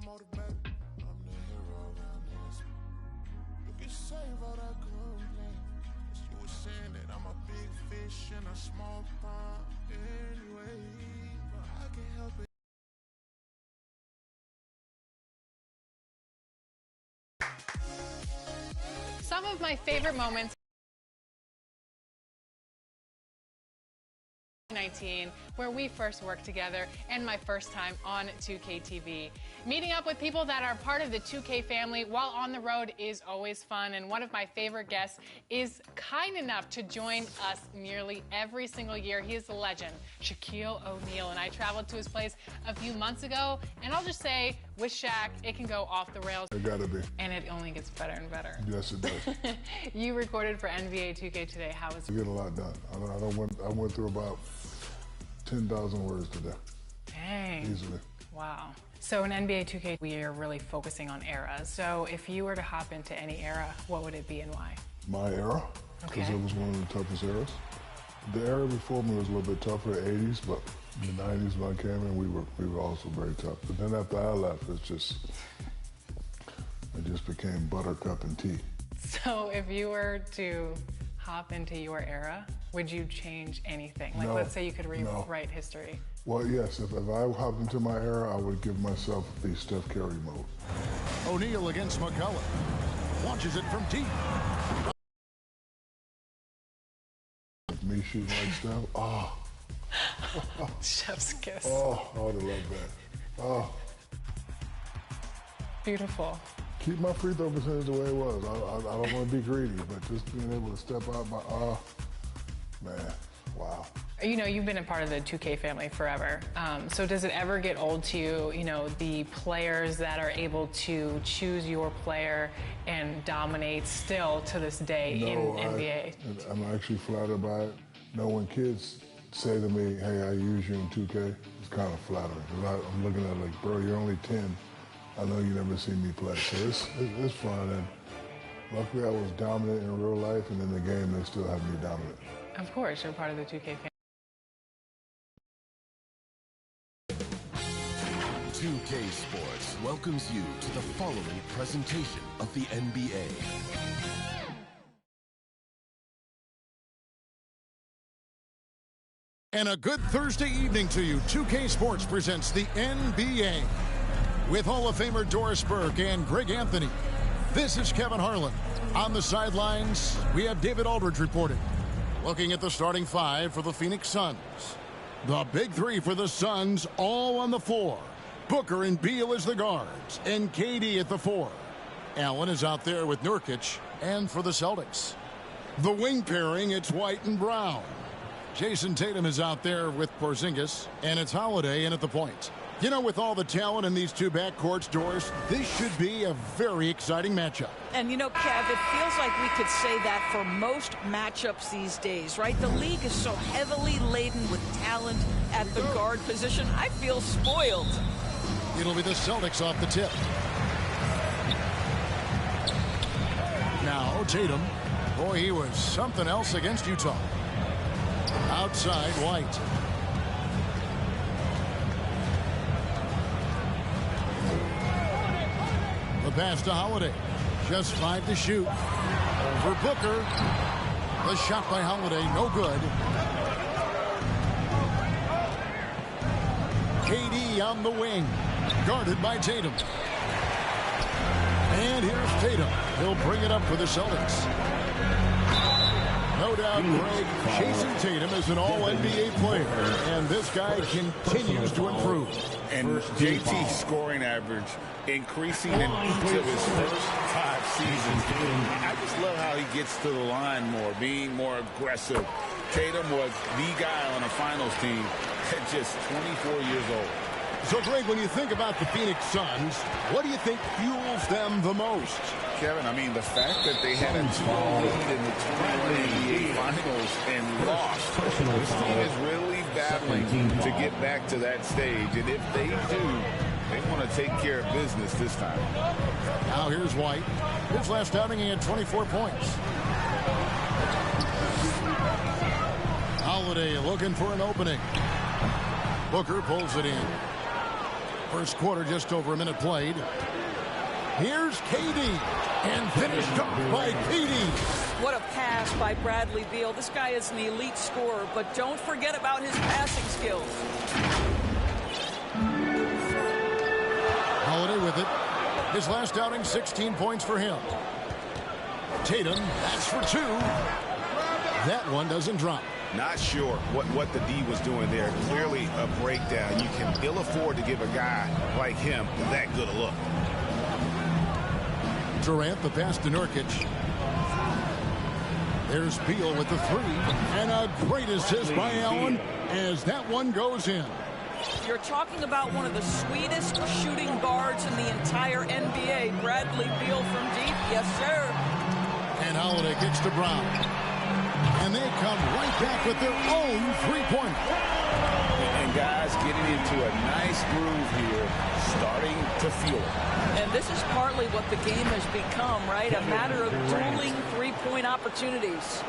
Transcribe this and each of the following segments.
You can save all that complaint. You were saying that I'm a big fish in a small pond anyway, but I can't help it. Some of my favorite moments 19, where we first worked together, and my first time on 2K TV. Meeting up with people that are part of the 2K family while on the road is always fun, and one of my favorite guests is kind enough to join us nearly every single year. He is the legend, Shaquille O'Neal, and I traveled to his place a few months ago, and I'll just say, with Shaq, it can go off the rails. It gotta be. And it only gets better and better. Yes, it does. You recorded for NBA 2K today. How was it? You get a lot done. I went through about 10,000 words today. Dang. Easily. Wow. So in NBA 2K, we are really focusing on eras. So if you were to hop into any era, what would it be and why? My era, because Okay. it was one of the toughest eras. The era before me was a little bit tougher, the 80s, but in the 90s when I came in, we were also very tough. But then after I left, it just became buttercup and tea. So if you were to hop into your era, would you change anything? Like, No, let's say you could no. rewrite history. Well, yes, if I hopped into my era, I would give myself the Steph Curry mode. O'Neal against McCullough. Launches it from deep. Me shooting like Steph, oh. Chef's kiss. Oh, I would have loved that. Oh. Beautiful. Keep my free throw percentage the way it was. I don't want to be greedy, but just being able to step out my, man, wow. You know, you've been a part of the 2K family forever. So does it ever get old to you, you know, the players that are able to choose your player and dominate still to this day in NBA? I'm actually flattered by it. You know, when kids say to me, hey, I use you in 2K, it's kind of flattering. I'm looking at it like, bro, you're only 10. I know you never seen me play. So it's fun. And luckily I was dominant in real life, and in the game they still have me dominant. Of course, you're part of the 2K family. 2K Sports welcomes you to the following presentation of the NBA. And a good Thursday evening to you. 2K Sports presents the NBA with Hall of Famer Doris Burke and Greg Anthony. This is Kevin Harlan. On the sidelines, we have David Aldridge reporting. Looking at the starting five for the Phoenix Suns. The big three for the Suns all on the floor. Booker and Beal as the guards, and KD at the four. Allen is out there with Nurkic, and for the Celtics. The wing pairing, it's White and Brown. Jason Tatum is out there with Porzingis, and it's Holiday in at the point. You know, with all the talent in these two backcourts, Doris, this should be a very exciting matchup. And you know, Kev, it feels like we could say that for most matchups these days, right? The league is so heavily laden with talent at the guard position. I feel spoiled. It'll be the Celtics off the tip. Now, Tatum. Boy, he was something else against Utah. Outside, White. The pass to Holiday. Just 5 to shoot. Over Booker. The shot by Holiday, no good. KD on the wing. Guarded by Tatum. And here's Tatum. He'll bring it up for the Celtics. No doubt, Greg, Jason Tatum is an all-NBA player, and this guy continues to improve. And JT's scoring average increasing in each of his first 5 seasons. I just love how he gets to the line more, being more aggressive. Tatum was the guy on a finals team at just 24 years old. So, Greg, when you think about the Phoenix Suns, what do you think fuels them the most? Kevin, I mean, the fact that they had a 12 lead in the 20NBA Finals and lost. This team is really battling to get back to that stage. And if they do, they want to take care of business this time. Now here's White. His last outing, he had 24 points. Holiday looking for an opening. Booker pulls it in. First quarter, just over a minute played. Here's KD, and finished off by KD. What a pass by Bradley Beal. This guy is an elite scorer, but don't forget about his passing skills. Holiday with it. His last outing, 16 points for him. Tatum, that's for two. That one doesn't drop. Not sure what the D was doing there. Clearly a breakdown. You can ill afford to give a guy like him that good a look. Durant, the pass to Nurkic. There's Beal with the three. And a great assist by Allen as that one goes in. You're talking about one of the sweetest shooting guards in the entire NBA. Bradley Beal from deep. Yes, sir. And Holiday kicks to Brown. And they come right back with their own three-pointer. And guys getting into a nice groove here, starting to feel it. And this is partly what the game has become, right? A matter of dueling three-point opportunities.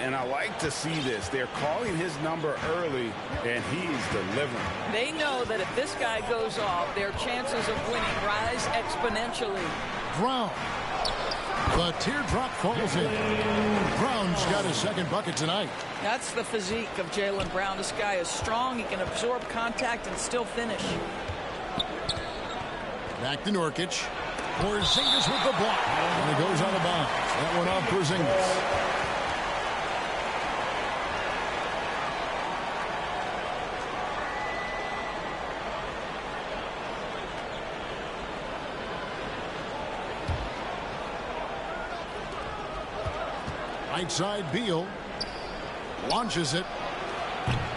And I like to see this. They're calling his number early, and he's delivering. They know that if this guy goes off, their chances of winning rise exponentially. Brown. The teardrop falls in. Brown's got his second bucket tonight. That's the physique of Jaylen Brown. This guy is strong. He can absorb contact and still finish. Back to Nurkic. Porzingis with the block. And it goes out of bounds. That one off Porzingis. Right side, Beal launches it.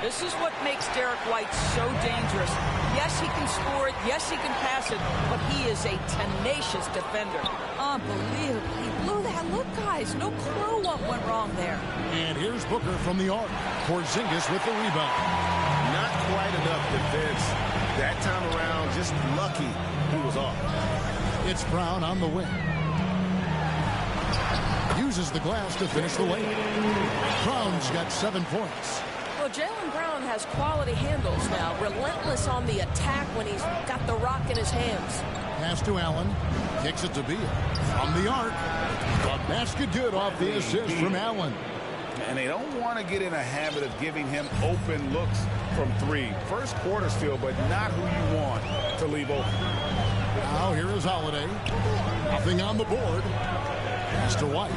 This is what makes Derek White so dangerous. Yes, he can score it. Yes, he can pass it. But he is a tenacious defender. Unbelievable. He blew that look, guys. No clue what went wrong there. And here's Booker from the arc. Porzingis with the rebound. Not quite enough defense. That time around, just lucky he was off. It's Brown on the wing. Uses the glass to finish the lane. Brown's got 7 points. Well, Jaylen Brown has quality handles now. Relentless on the attack when he's got the rock in his hands. Pass to Allen. Kicks it to Beal. From the arc. The basket good off the assist from Allen. And they don't want to get in a habit of giving him open looks from three. First quarter still, but not who you want to leave open. Now here is Holiday. Nothing on the board. Pass to White.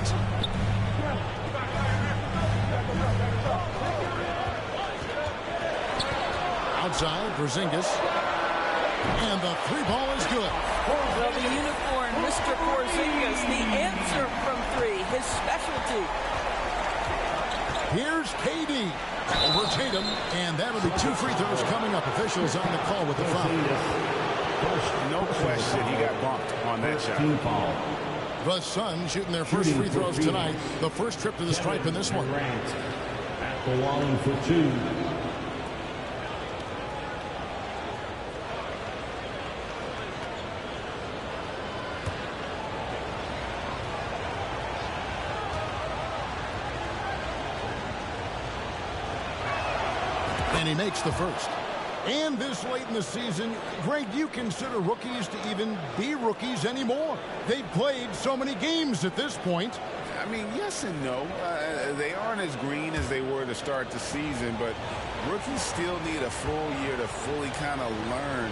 Outside, Porzingis. And the three ball is good. Well, the unicorn, Mr. Porzingis, the answer from three, his specialty. Here's KD over Tatum, and that'll be 2 free throws coming up. Officials on the call with the foul. No question he got bumped on that shot. The Suns shooting their first free throws tonight. The first trip to the stripe in this one. At the line for 2. And he makes the first. And this late in the season, Greg, do you consider rookies to even be rookies anymore? They've played so many games at this point. I mean, yes and no. They aren't as green as they were to start the season, but rookies still need a full year to fully kind of learn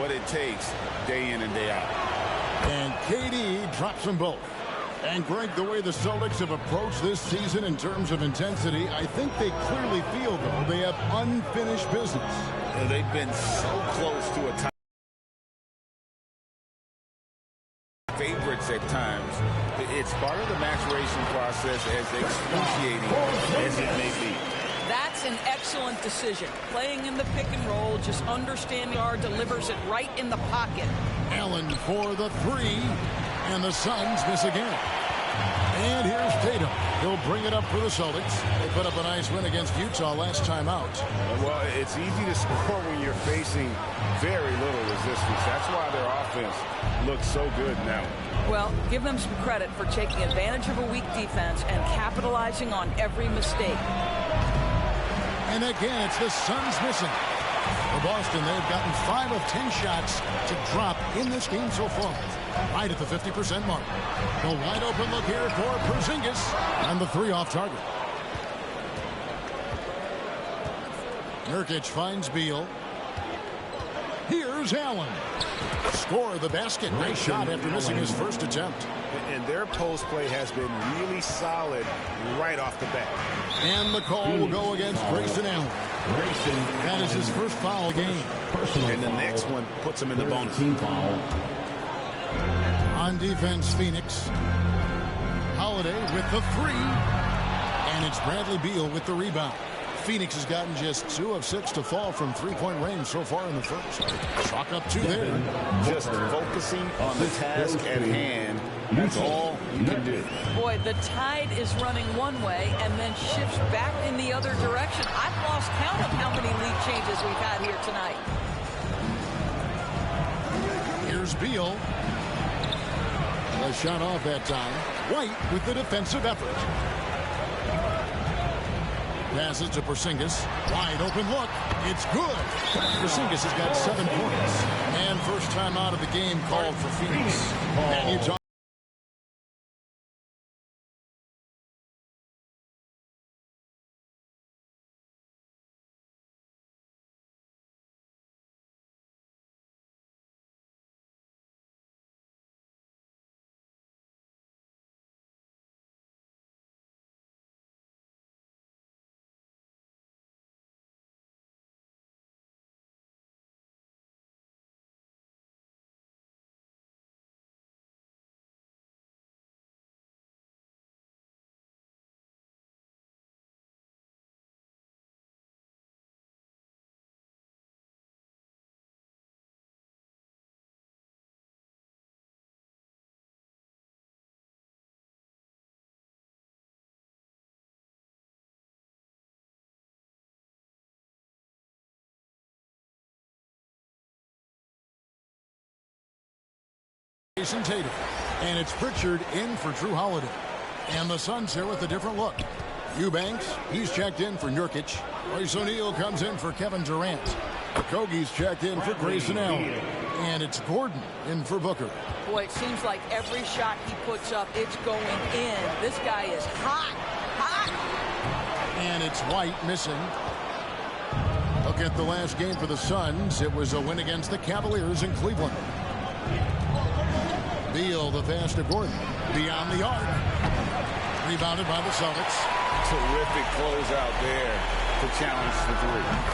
what it takes day in and day out. And KD drops them both. And Greg, the way the Celtics have approached this season in terms of intensity, I think they clearly feel, though, they have unfinished business. They've been so close to a tie. Favorites at times. It's part of the maturation process, as excruciating as it may be. That's an excellent decision. Playing in the pick and roll, just understanding our delivers it right in the pocket. Allen for the three, and the Suns miss again. And here's Tatum. He'll bring it up for the Celtics. They put up a nice win against Utah last time out. Well, it's easy to score when you're facing very little resistance. That's why their offense looks so good now. Well, give them some credit for taking advantage of a weak defense and capitalizing on every mistake. And again, it's the Suns missing. For Boston, they've gotten 5 of 10 shots to drop in this game so far. Right at the 50% mark. The wide open look here for Porzingis. And the 3 off target. Nurkic finds Beal. Here's Allen. Score the basket. Nice shot after missing his first attempt. And their post play has been really solid right off the bat. And the call will go against Grayson Allen. That is his first foul game. And the next one puts him in the bonus. On defense, Phoenix. Holiday with the 3. And it's Bradley Beal with the rebound. Phoenix has gotten just 2 of 6 to fall from three-point range so far in the first. Chalk up 2 there. Just focusing on the task at hand. That's all you can do. Boy, the tide is running one way and then shifts back in the other direction. I've lost count of how many lead changes we've had here tonight. Here's Beal. A shot off that time. White with the defensive effort. Passes to Porzingis. Wide open look. It's good. Porzingis has got 7 points. And first time out of the game called for Phoenix. And you talk Jason Tatum. And it's Pritchard in for Drew Holiday. And the Suns here with a different look. Eubanks, he's checked in for Nurkic. Royce O'Neal comes in for Kevin Durant. Okogie's checked in for Grayson Allen. And it's Gordon in for Booker. Boy, it seems like every shot he puts up, it's going in. This guy is hot, hot. And it's White missing. Look at the last game for the Suns. It was a win against the Cavaliers in Cleveland. Beal, the pass to Gordon. Beyond the arc. Rebounded by the Celtics. Terrific closeout there to challenge the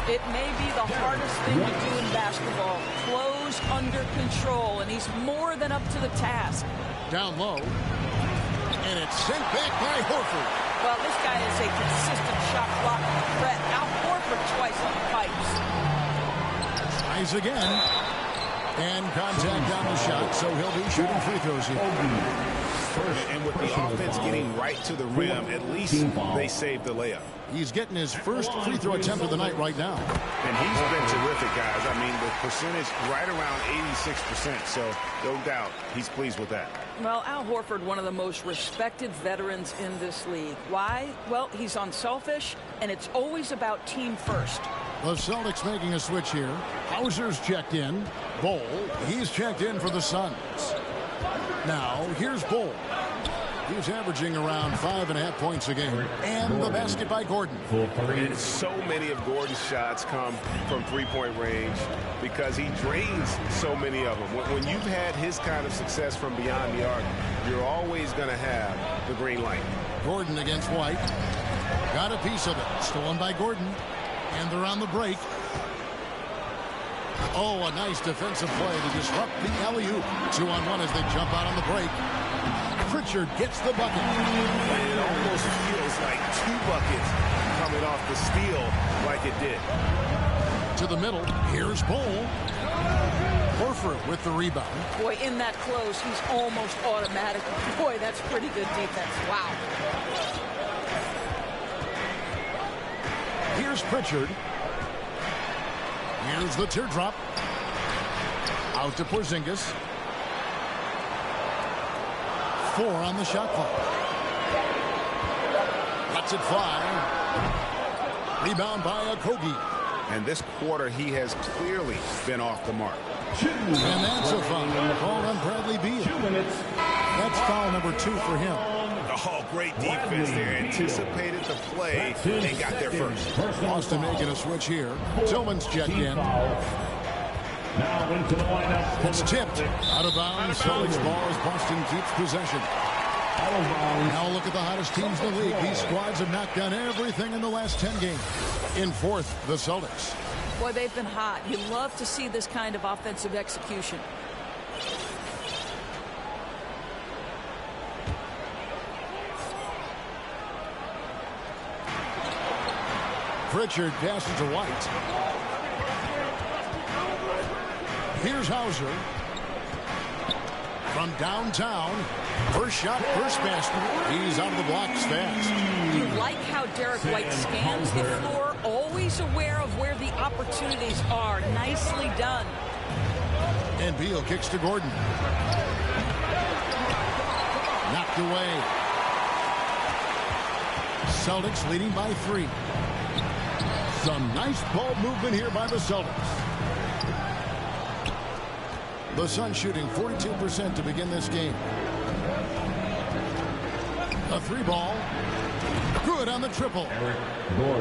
3. It may be the hardest thing to do in basketball. Close under control, and he's more than up to the task. Down low. And it's sent back by Horford. Well, this guy is a consistent shot block threat. Now Horford twice on the pipes. Tries again. And contact on the shot, so he'll be shooting free throws here. And with the offense getting right to the rim, at least they saved the layup. He's getting his first free throw attempt of the night right now. And he's been terrific, guys. I mean, the percentage right around 86%, so no doubt he's pleased with that. Well, Al Horford, one of the most respected veterans in this league. Why? Well, he's unselfish, and it's always about team first. The Celtics making a switch here. Hauser's checked in. Bol, he's checked in for the Suns. Now, here's Bol. He's averaging around 5.5 points a game. And the basket by Gordon. And so many of Gordon's shots come from three-point range because he drains so many of them. When you've had his kind of success from beyond the arc, you're always going to have the green light. Gordon against White. Got a piece of it. Stolen by Gordon. And they're on the break. Oh, a nice defensive play to disrupt the alley-oop. 2-on-1 as they jump out on the break. Pritchard gets the bucket. It almost feels like 2 buckets coming off the steal like it did. To the middle. Here's Bol. Horford with the rebound. Boy, in that close, he's almost automatic. Boy, that's pretty good defense. Wow. Here's Pritchard. Here's the teardrop. Out to Porzingis. 4 on the shot clock. Lets it fly. Rebound by Okogie. And this quarter, he has clearly been off the mark. And that's a foul called on Bradley Beal. That's foul number 2 for him. Oh, great defense there. Anticipated the play and got there first. Boston making a switch here. Tillman's checked in. Now into the lineup. It's tipped out of bounds. Celtics ball as Boston keeps possession. Now look at the hottest teams in the league. These squads have knocked down everything in the last 10 games. In fourth, the Celtics. Boy, they've been hot. You love to see this kind of offensive execution. Pritchard passes to White. Here's Hauser. From downtown. First shot, first basket. He's out of the blocks fast. You like how Derek White scans the floor, always aware of where the opportunities are. Nicely done. And Beal kicks to Gordon. Knocked away. Celtics leading by 3. Some nice ball movement here by the Celtics. The Suns shooting 42% to begin this game. A 3-ball. Good on the triple.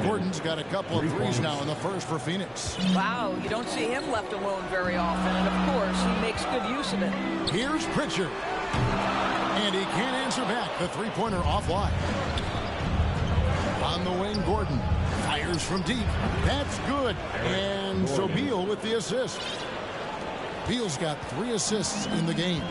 Gordon's got a couple of threes now in the first for Phoenix. Wow, you don't see him left alone very often. And, of course, he makes good use of it. Here's Pritchard. And he can't answer back. The three-pointer offline. On the wing, Gordon fires from deep. That's good. And so Beal with the assist. Beal's got 3 assists in the game.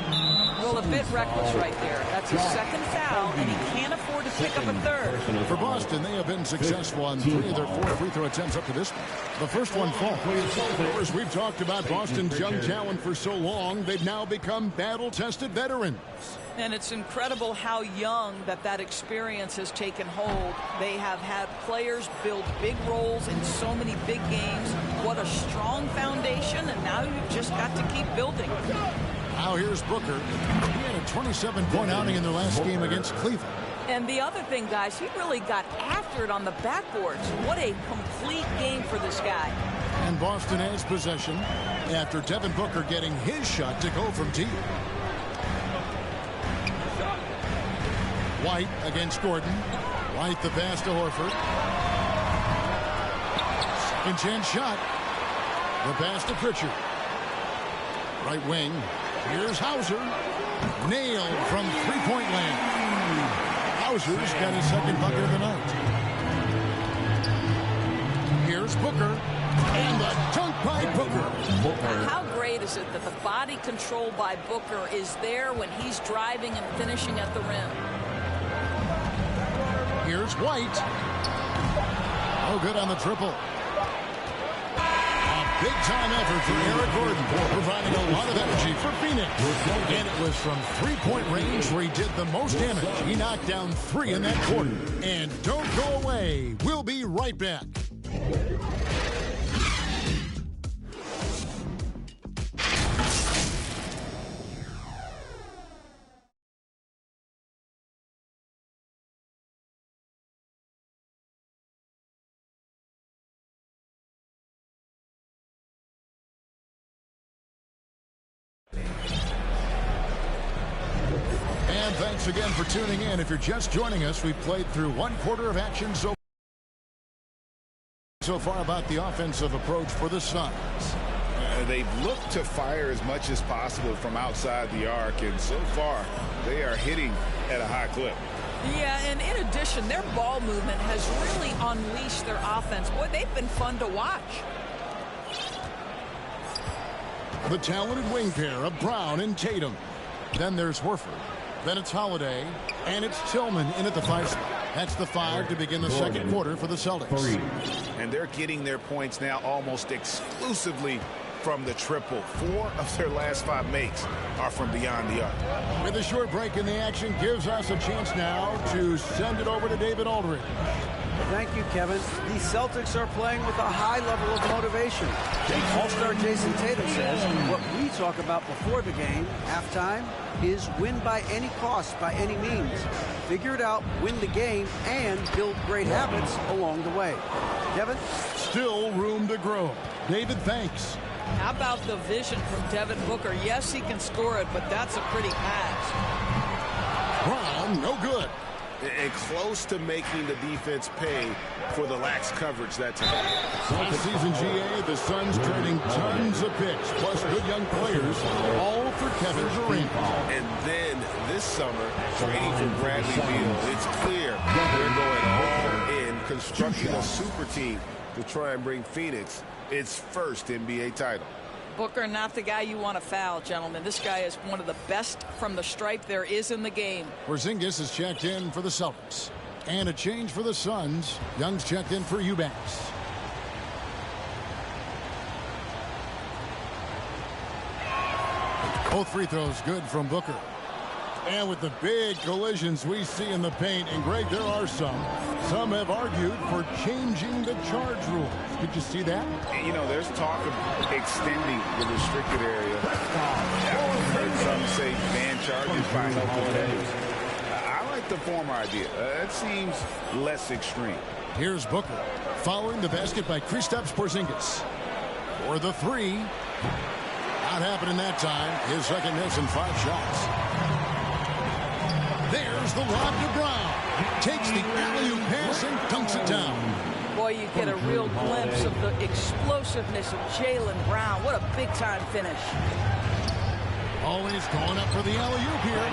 Well, a bit reckless right there. That's his second foul, and he can't afford to pick up a third. For Boston, they have been successful on 3 of their 4 free throw attempts up to this point. The first one falls. Of course, we've talked about Boston's young talent for so long. They've now become battle-tested veterans. And it's incredible how young that experience has taken hold. They have had players build big roles in so many big games. What a strong foundation, and now you've just got to keep building. Now here's Booker. He had a 27-point outing in their last game against Cleveland. And the other thing, guys, he really got after it on the backboards. What a complete game for this guy. And Boston has possession after Devin Booker getting his shot to go from deep. White against Gordon. White the pass to Horford. Second chance shot. The pass to Pritchard. Right wing. Here's Hauser. Nailed from three-point land. Hauser's got his second bucket of the night. Here's Booker. And the dunk by Booker. How great is it that the body control by Booker is there when he's driving and finishing at the rim? Here's White. Oh, good on the triple. A big-time effort for Eric Gordon, providing a lot of energy for Phoenix. And it was from three-point range where he did the most damage. He knocked down 3 in that quarter. And don't go away. We'll be right back. Thanks again for tuning in. If you're just joining us, we've played through 1 quarter of action so far about the offensive approach for the Suns. They've looked to fire as much as possible from outside the arc, and so far they are hitting at a high clip. Yeah, and in addition, their ball movement has really unleashed their offense. Boy, they've been fun to watch. The talented wing pair of Brown and Tatum. Then there's Horford. Then it's Holiday, and it's Tillman in at the 5 spot. That's the 5 to begin the second quarter for the Celtics. And they're getting their points now almost exclusively from the triple. 4 of their last 5 makes are from beyond the arc. With a short break in the action gives us a chance now to send it over to David Aldridge. Thank you, Kevin. The Celtics are playing with a high level of motivation. All-star Jason Tatum says what we talk about before the game, halftime, is win by any cost, by any means. Figure it out, win the game, and build great habits along the way. Kevin? Still room to grow. David, thanks. How about the vision from Devin Booker? Yes, he can score it, but that's a pretty pass. Brown, no good. And close to making the defense pay for the lax coverage that time. Last season, GA, the Suns trading tons of picks, plus good young players, all for Kevin Durant. And then this summer, trading for Bradley Beal. It's clear they're going all in, constructing a super team to try and bring Phoenix its first NBA title. Booker, not the guy you want to foul, gentlemen. This guy is one of the best from the stripe there is in the game. Porzingis is checked in for the Celtics. And a change for the Suns. Young's checked in for Eubanks. Both free throws good from Booker. And with the big collisions we see in the paint, and Greg, there are some. Some have argued for changing the charge rules. Did you see that? You know, there's talk of extending the restricted area. I've heard some say ban charges by no defenders. I like the former idea. It seems less extreme. Here's Booker, following the basket by Kristaps Porzingis. For the three. Not happening that time. His second miss in 5 shots. There's the lob to Brown. Takes the alley-oop pass and dunks it down. Boy, you get a real glimpse of the explosiveness of Jaylen Brown. What a big-time finish. Always going up for the alley-oop here.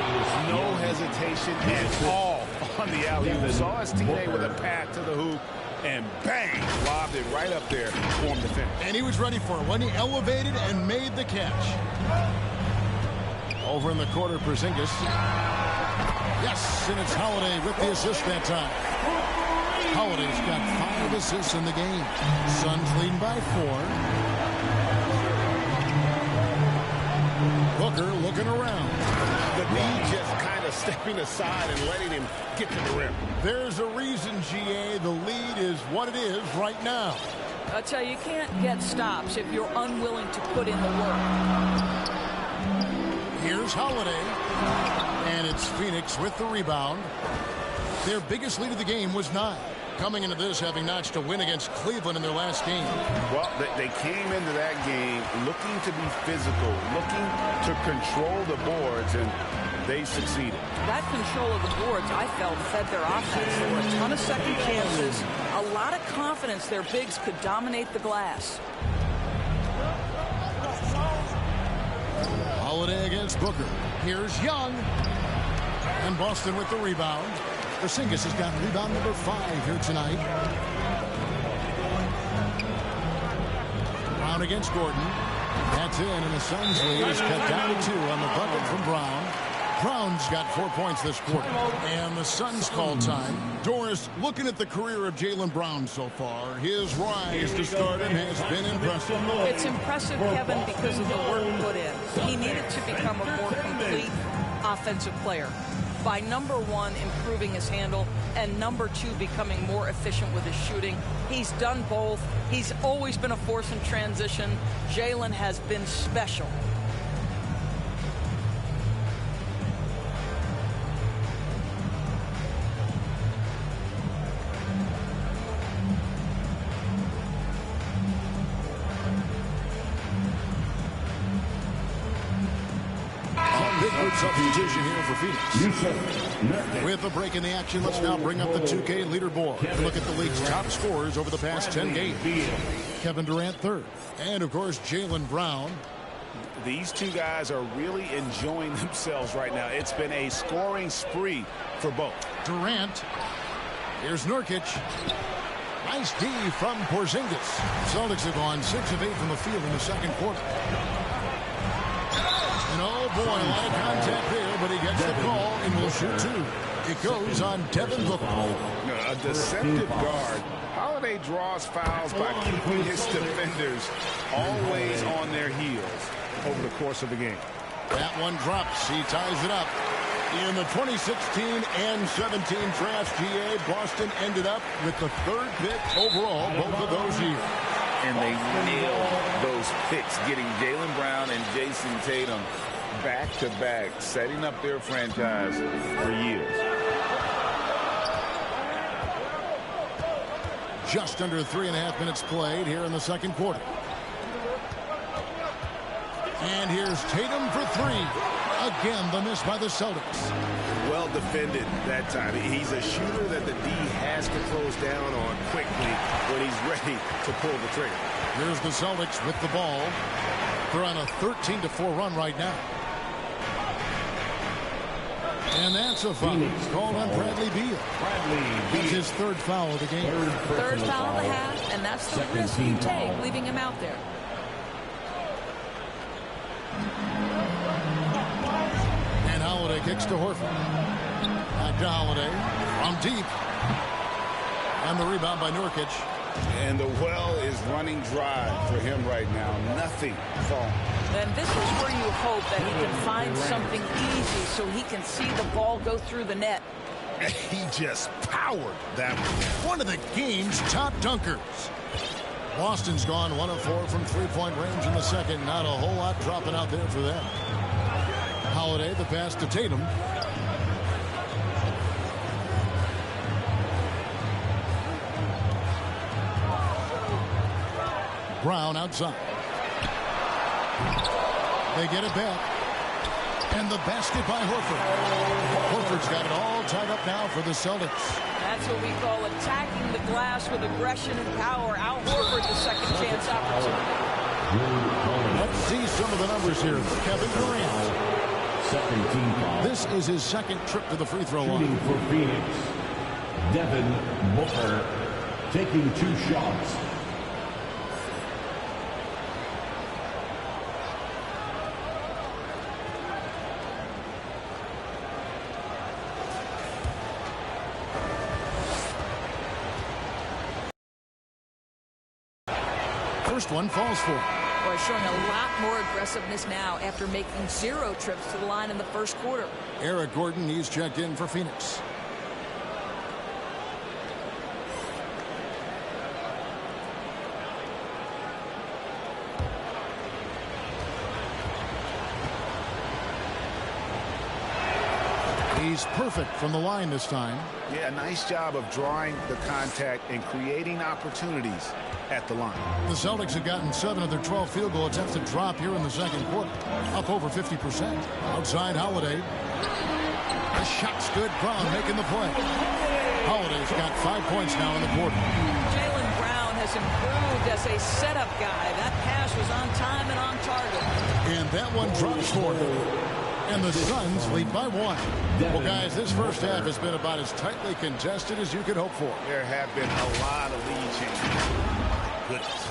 No hesitation at all on the alley-oop. Saw his teammate with a pass to the hoop, and bang, lobbed it right up there for him to finish. And he was ready for it when he elevated and made the catch. Over in the corner, Porzingis. Yes, and it's Holiday with the assist that time. Holiday's got 5 assists in the game. Suns leading by 4. Booker looking around. The knee just kind of stepping aside and letting him get to the rim. There's a reason, GA, the lead is what it is right now. I tell you, you can't get stops if you're unwilling to put in the work. Here's Holiday. And it's Phoenix with the rebound. Their biggest lead of the game was 9. Coming into this, having notched a win against Cleveland in their last game. Well, they came into that game looking to be physical, looking to control the boards, and they succeeded. That control of the boards, I felt, fed their offense. There were a ton of second chances, a lot of confidence their bigs could dominate the glass. Holiday against Booker. Here's Young. And Boston with the rebound. Porzingis has got rebound number 5 here tonight. Brown against Gordon. That's in, and the Suns lead is cut down to 2 on the bucket from Brown. Brown's got 4 points this quarter. And the Suns call time. Doris, looking at the career of Jaylen Brown so far, his rise to stardom has been impressive. It's impressive, Kevin, because of the work put in. He needed to become a more complete offensive player. By number 1, improving his handle, and number 2, becoming more efficient with his shooting. He's done both. He's always been a force in transition. Jaylen has been special. Substitution here for Phoenix. With a break in the action, let's now bring up the 2K leaderboard. Look at the league's top scorers over the past 10 games. Kevin Durant 3rd. And, of course, Jaylen Brown. These two guys are really enjoying themselves right now. It's been a scoring spree for both. Durant. Here's Nurkic. Nice D from Porzingis. Celtics have gone 6 of 8 from the field in the second quarter. And oh boy, a lot of contact there, but he gets the call and will shoot 2. It goes on Devin Booker. A deceptive guard. Holiday draws fouls by keeping his defenders always on their heels over the course of the game. That one drops. He ties it up. In the 2016 and 17 draft, GA, Boston ended up with the 3rd pick overall both of those years. And they nailed those picks, getting Jaylen Brown and Jason Tatum back-to-back, setting up their franchise for years. Just under 3.5 minutes played here in the second quarter. And here's Tatum for 3. Again, the miss by the Celtics. Well defended that time. He's a shooter that the D has to close down on quickly when he's ready to pull the trigger. Here's the Celtics with the ball. They're on a 13-4 run right now. And that's a foul called on Bradley Beal. It's his 3rd foul of the game. Third foul of the half, and that's the risk you take, leaving him out there. And Holiday kicks to Horford. Back to Holiday from deep. And the rebound by Nurkic. And the well is running dry for him right now. Nothing falling. And this is where you hope that he can find something easy so he can see the ball go through the net. He just powered that one of the game's top dunkers. Boston's gone 1 of 4 from 3-point range in the second. Not a whole lot dropping out there for them. Holiday, the pass to Tatum. Brown outside. They get it back. And the basket by Horford. Horford's got it all tied up now for the Celtics. That's what we call attacking the glass with aggression and power. Al Horford, the second chance opportunity. Let's see some of the numbers here. Kevin Durant. This is his second trip to the free throw line. Shooting for Phoenix, Devin Booker taking 2 shots. First one falls for him. Boy, showing a lot more aggressiveness now after making 0 trips to the line in the first quarter. Eric Gordon, he's checked in for Phoenix. He's perfect from the line this time. Yeah, nice job of drawing the contact and creating opportunities at the line. The Celtics have gotten 7 of their 12 field goal attempts to drop here in the second quarter. Up over 50%. Outside Holiday. The shot's good. Brown making the play. Holiday's got 5 points now in the quarter. Jaylen Brown has improved as a setup guy. That pass was on time and on target. And that one drops for him. And the Suns lead by 1. Well, guys, this first half has been about as tightly contested as you could hope for. There have been a lot of lead changes. My goodness.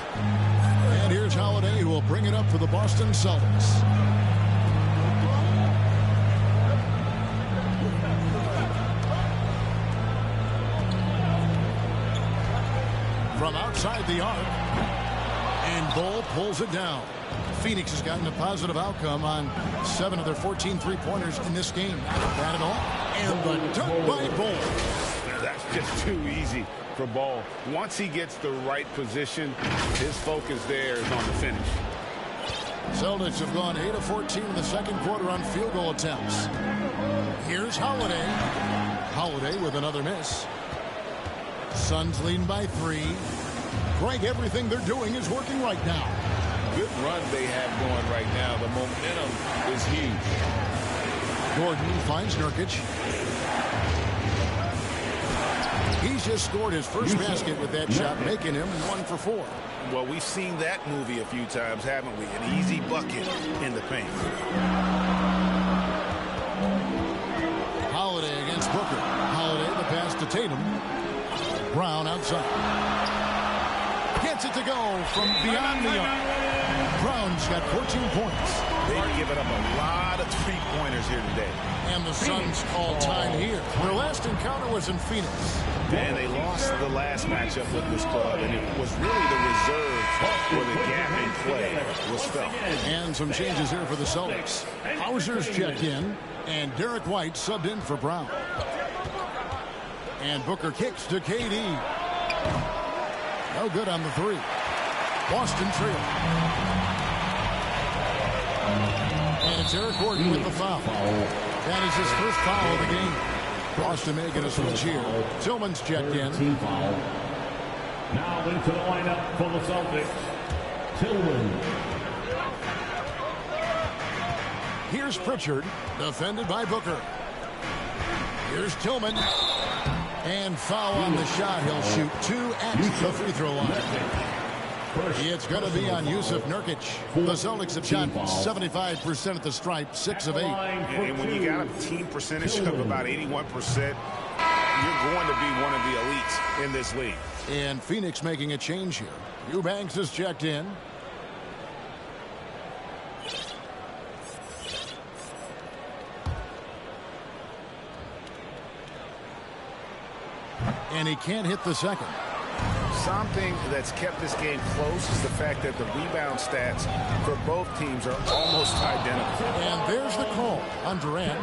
And here's Holiday, who will bring it up for the Boston Celtics. From outside the arc. And Bull pulls it down. Phoenix has gotten a positive outcome on 7 of their 14 three-pointers in this game. Not bad at all. And the dunk by Bull. That's just too easy for Ball. Once he gets the right position, his focus there is on the finish. Celtics have gone 8 of 14 in the second quarter on field goal attempts. Here's Holiday. Holiday with another miss. Suns leading by 3. Greg, everything they're doing is working right now. Good run they have going right now. The momentum is huge. Gordon finds Nurkic. He's just scored his first basket with that shot, making him 1 for 4. Well, we've seen that movie a few times, haven't we? An easy bucket in the paint. Holiday against Booker. Holiday the pass to Tatum. Brown outside. gets it to go from beyond the arc. Brown's got 14 points. They've given up a lot of three-pointers here today. And the Suns call time here. Their last encounter was in Phoenix. And they lost the last matchup with this club, and it was really the reserve where the gap in play was felt. And some changes here for the Celtics. Hauser's checked in, and Derek White subbed in for Brown. And Booker kicks to KD. No good on the three. Boston trail. And it's Eric Gordon with the foul. That is his first foul of the game. Boston making a switch here. Tillman's checked in. Team foul. Now into the lineup for the Celtics. Tillman. Here's Pritchard, defended by Booker. Here's Tillman. And foul on the shot. He'll shoot 2 at the free throw line. It's going to be on Yusuf Nurkic. The Celtics have shot 75% at the stripe, 6 of 8. And when you got a team percentage of about 81%, you're going to be one of the elites in this league. And Phoenix making a change here. Eubanks is checked in. And he can't hit the second. Something that's kept this game close is the fact that the rebound stats for both teams are almost identical. And there's the call on Durant.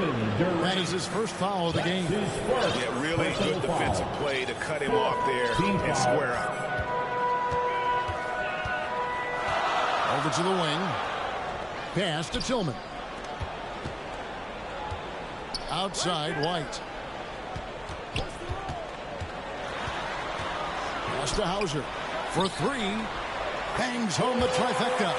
That is his first foul of the game. Yeah, really good defensive play to cut him off there and square up. Over to the wing. Pass to Tillman. Outside, White. To Hauser for 3. Bangs home the trifecta.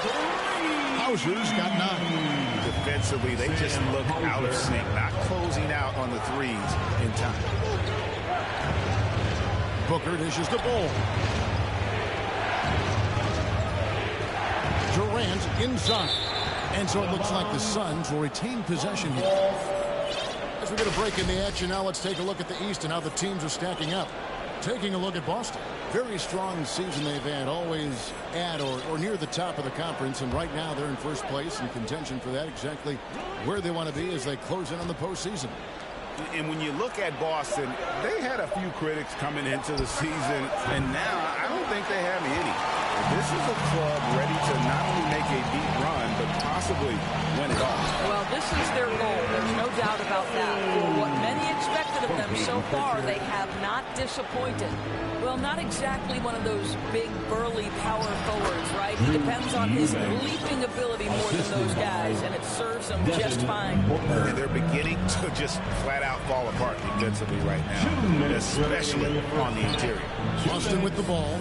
Hauser's got 9. Defensively, they just look out of sync, not closing out on the threes in time. Booker dishes the ball. Durant inside. And so it looks like the Suns will retain possession here. As we get a break in the action now, let's take a look at the East and how the teams are stacking up. Taking a look at Boston. Very strong season they've had, always at or near the top of the conference, and right now they're in first place in contention for that, exactly where they want to be as they close in on the postseason. And when you look at Boston, they had a few critics coming into the season, and now I don't think they have any. This is a club ready to not only make a deep run, but possibly win it all. Well, this is their goal. There's no doubt about that. For what many expected of them so far, they have not disappointed. Well, not exactly one of those big, burly power forwards, right? He depends on his leaping ability more than those guys, and it serves them just fine. And they're beginning to just flat out fall apart defensively right now, especially on the interior. Boston with the ball,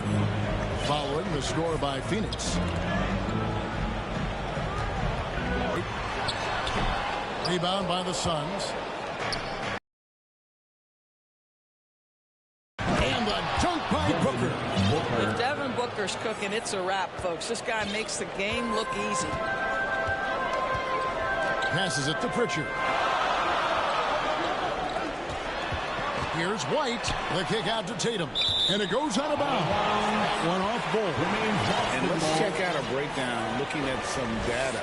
following the score by Phoenix. Rebound by the Suns. And the dunk by Booker. If Devin Booker's cooking, it's a wrap, folks. This guy makes the game look easy. Passes it to Pritchard. Here's White. The kick out to Tatum. And it goes out of bounds. That one off ball. And let's check out a breakdown looking at some data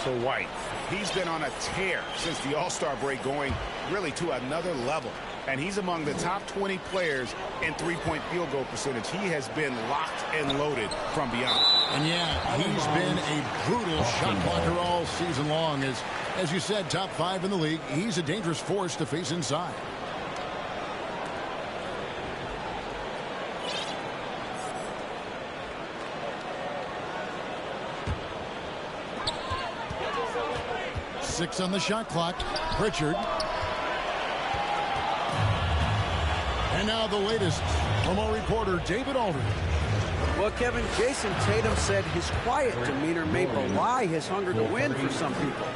for White. He's been on a tear since the All-Star break, going really to another level. And he's among the top 20 players in three-point field goal percentage. He has been locked and loaded from beyond. And yeah, he's been a brutal shot blocker all season long. As you said, top 5 in the league. He's a dangerous force to face inside. Six on the shot clock. Pritchard. And now the latest from our reporter, David Aldridge. Well, Kevin, Jason Tatum said his quiet demeanor may belie his hunger to win for some people.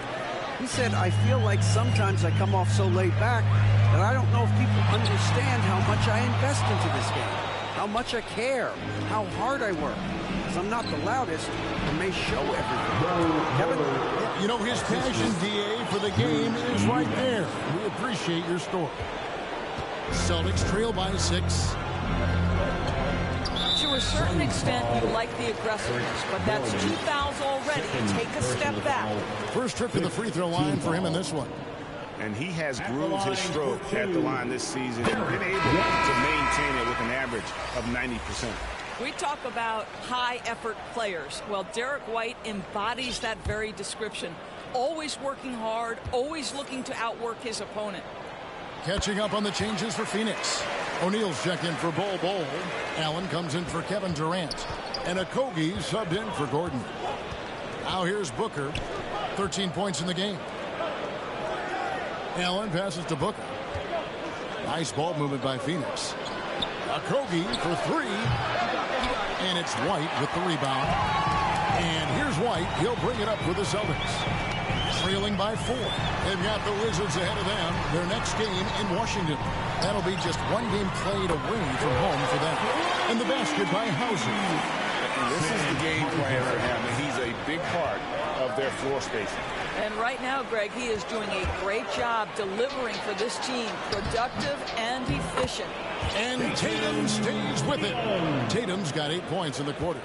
He said, I feel like sometimes I come off so laid back that I don't know if people understand how much I invest into this game, how much I care, how hard I work. Because I'm not the loudest, I may show everything. Kevin? You know, his passion, DA, for the game is right there. We appreciate your story. Celtics trail by 6. To to a certain extent, you like the aggressiveness, but that's 2 fouls already. Take a step back. First trip to the free throw line for him in this one. And he has grooved his stroke at the line this season and been able to maintain it with an average of 90%. We talk about high-effort players. Well, Derek White embodies that very description. Always working hard, always looking to outwork his opponent. Catching up on the changes for Phoenix. O'Neal's checked in for Bol. Allen comes in for Kevin Durant. And Okogie subbed in for Gordon. Now here's Booker. 13 points in the game. Allen passes to Booker. Nice ball movement by Phoenix. Okogie for 3. And it's White with the rebound. And here's White. He'll bring it up for the Celtics. Trailing by 4. They've got the Wizards ahead of them. Their next game in Washington. That'll be just one game played away from home for them. And the basket by Hauser. This is the game plan for him, and he's a big part of their floor spacing. And right now, Greg, he is doing a great job delivering for this team. Productive and efficient. And Tatum stays with it. Tatum's got 8 points in the quarter.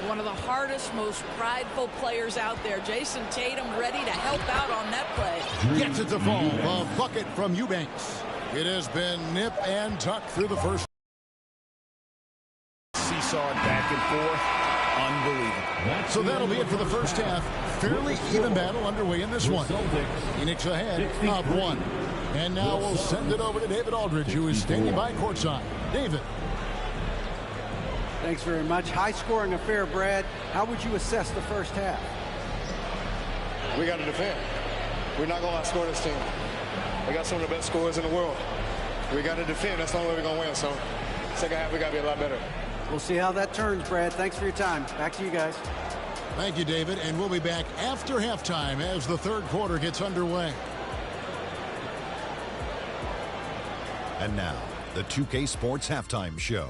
One of the hardest, most prideful players out there. Jason Tatum ready to help out on that play. Gets it to fall. A bucket from Eubanks. It has been nip and tuck through the first. Seesawed back and forth. Unbelievable. So that'll be it for the first half. Fairly even battle underway in this one. Phoenix ahead, up 1. And now we'll send it over to David Aldridge, who is standing by courtside. David. Thanks very much. High-scoring affair, Brad. How would you assess the first half? We got to defend. We're not going to outscore this team. We got some of the best scorers in the world. We got to defend. That's the only way we're going to win. So second half, we got to be a lot better. We'll see how that turns, Brad. Thanks for your time. Back to you guys. Thank you, David. And we'll be back after halftime as the third quarter gets underway. And now, the 2K Sports Halftime Show.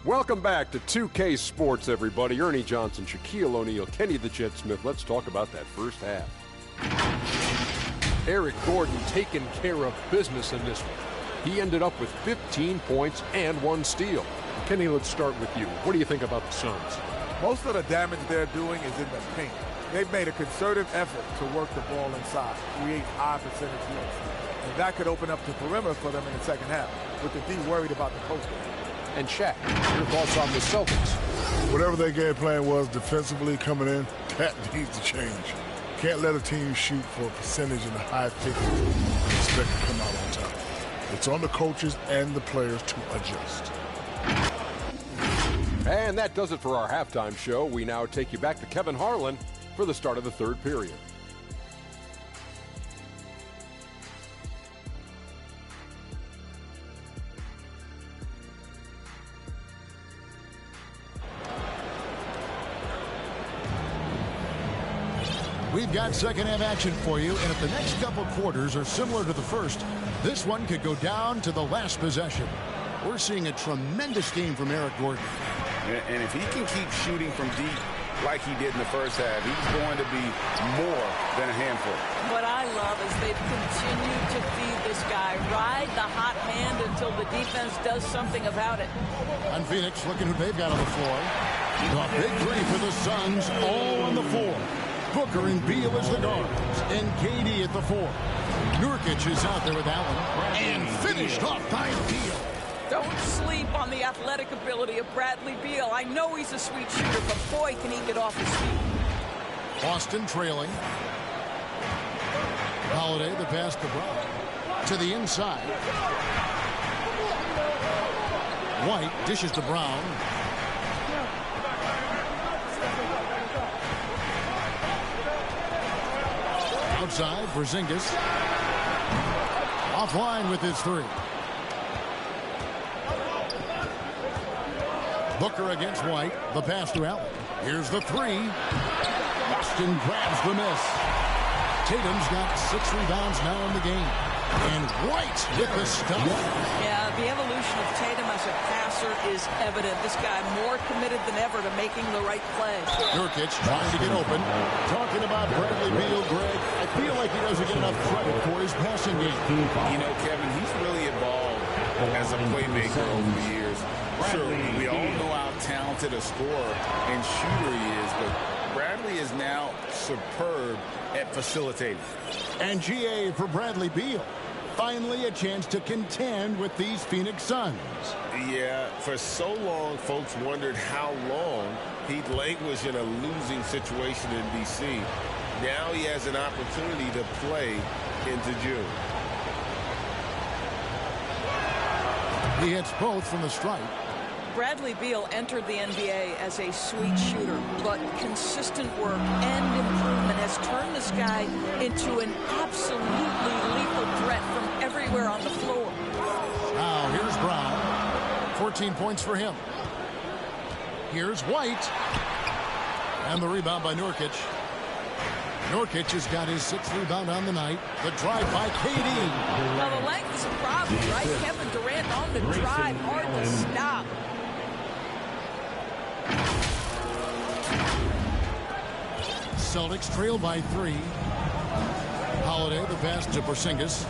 Welcome back to 2K Sports, everybody. Ernie Johnson, Shaquille O'Neal, Kenny the Jet Smith. Let's talk about that first half. Eric Gordon taking care of business in this one. He ended up with 15 points and 1 steal. Kenny, let's start with you. What do you think about the Suns? Most of the damage they're doing is in the paint. They've made a concerted effort to work the ball inside, create high percentage looks. And that could open up the perimeter for them in the second half, with the D worried about the post game. And Shaq, your thoughts on the Celtics? Whatever their game plan was defensively coming in, that needs to change. Can't let a team shoot for a percentage in the high 50s and expect to come out on top. It's on the coaches and the players to adjust. And that does it for our halftime show. We now take you back to Kevin Harlan for the start of the third period. We've got second half action for you, and if the next couple quarters are similar to the first, this one could go down to the last possession. We're seeing a tremendous game from Eric Gordon. And if he can keep shooting from deep like he did in the first half, he's going to be more than a handful. What I love is they've continued to feed this guy. Ride the hot hand until the defense does something about it. And Phoenix looking who they've got on the floor. A big three for the Suns, all on the floor. Booker and Beal as the guards, and KD at the 4. Nurkic is out there with Allen, and finished off by Beal. Don't sleep on the athletic ability of Bradley Beal. I know he's a sweet shooter, but boy, can he get off his feet. Boston trailing. Holiday, the pass to Brown. To the inside. White dishes to Brown. Outside, Porzingis. Offline with his 3. Booker against White. The pass to Allen. Here's the 3. Boston grabs the miss. Tatum's got 6 rebounds now in the game. And White with the stuff. Yeah, the evolution of Tatum as a passer is evident. This guy more committed than ever to making the right play. Nurkic trying to get open. Talking about Bradley Beal, Greg, I feel like he doesn't get enough credit for his passing game. You know, Kevin, he's really evolved as a playmaker over the years. Sure, we all know how talented a scorer and shooter he is, but Bradley is now superb at facilitating. And GA for Bradley Beal. Finally a chance to contend with these Phoenix Suns. Yeah, for so long, folks wondered how long he'd languish in a losing situation in D.C. Now he has an opportunity to play into June. He hits both from the stripe. Bradley Beal entered the NBA as a sweet shooter, but consistent work and improvement has turned this guy into an absolutely lethal threat from everywhere on the floor. Now here's Brown. 14 points for him. Here's White. And the rebound by Nurkic. Nurkic has got his 6th rebound on the night. The drive by KD. Now the length is a problem, right? Kevin Durant on the drive, hard to stop. Celtics trail by 3. Holiday, the pass to Porzingis.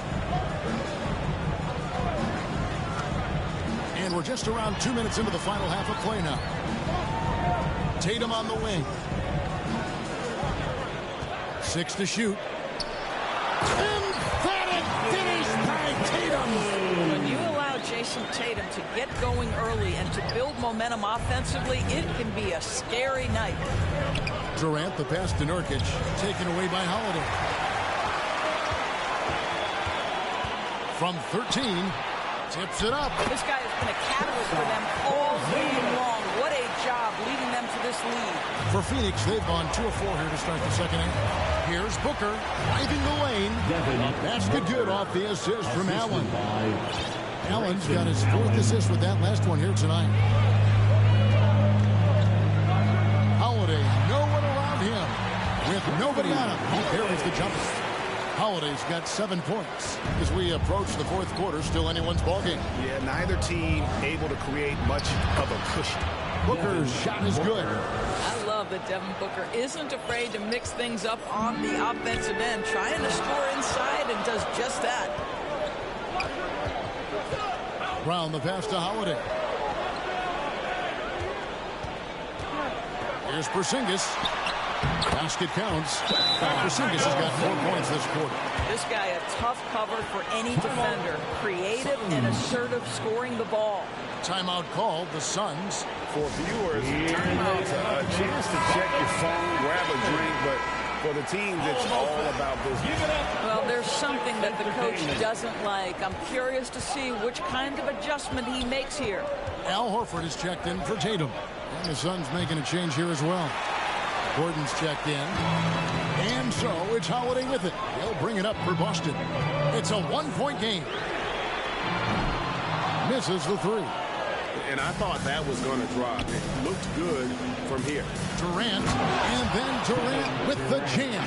And we're just around 2 minutes into the final half of play now. Tatum on the wing. 6 to shoot. Emphatic finish by Tatum. When you allow Jason Tatum to get going early and to build momentum offensively, it can be a scary night. Durant, the pass to Nurkic, taken away by Holiday. From 13, tips it up. This guy has been a catalyst for them all game long. What a job leading them to this lead. For Phoenix, they've gone 2 of 4 here to start the second half. Here's Booker, driving the lane. Basket good off the assist from Allen. Allen's got his 4th assist with that last one here tonight. Holiday, no one around him. With nobody on him, he parries the jumper. Holiday's got 7 points. As we approach the 4th quarter, still anyone's ballgame. Yeah, neither team able to create much of a cushion. Booker's shot is good. I love that Devin Booker isn't afraid to mix things up on the offensive end, trying to score inside, and does just that. Brown, the pass to Holiday. Here's Porzingis. Basket counts. Porzingis has got 4 points this quarter. This guy a tough cover for any defender. Creative and assertive scoring the ball. Timeout called, the Suns. For viewers, timeout's a chance to check your phone, grab a drink, but for the teams, it's all about business. Well, there's something that the coach doesn't like. I'm curious to see which kind of adjustment he makes here. Al Horford is checked in for Tatum. And the Suns making a change here as well. Gordon's checked in. And so it's Holiday with it. He'll bring it up for Boston. It's a 1-point game. Misses the 3. And I thought that was going to drop. It looked good from here. Durant, and then Durant with the jam.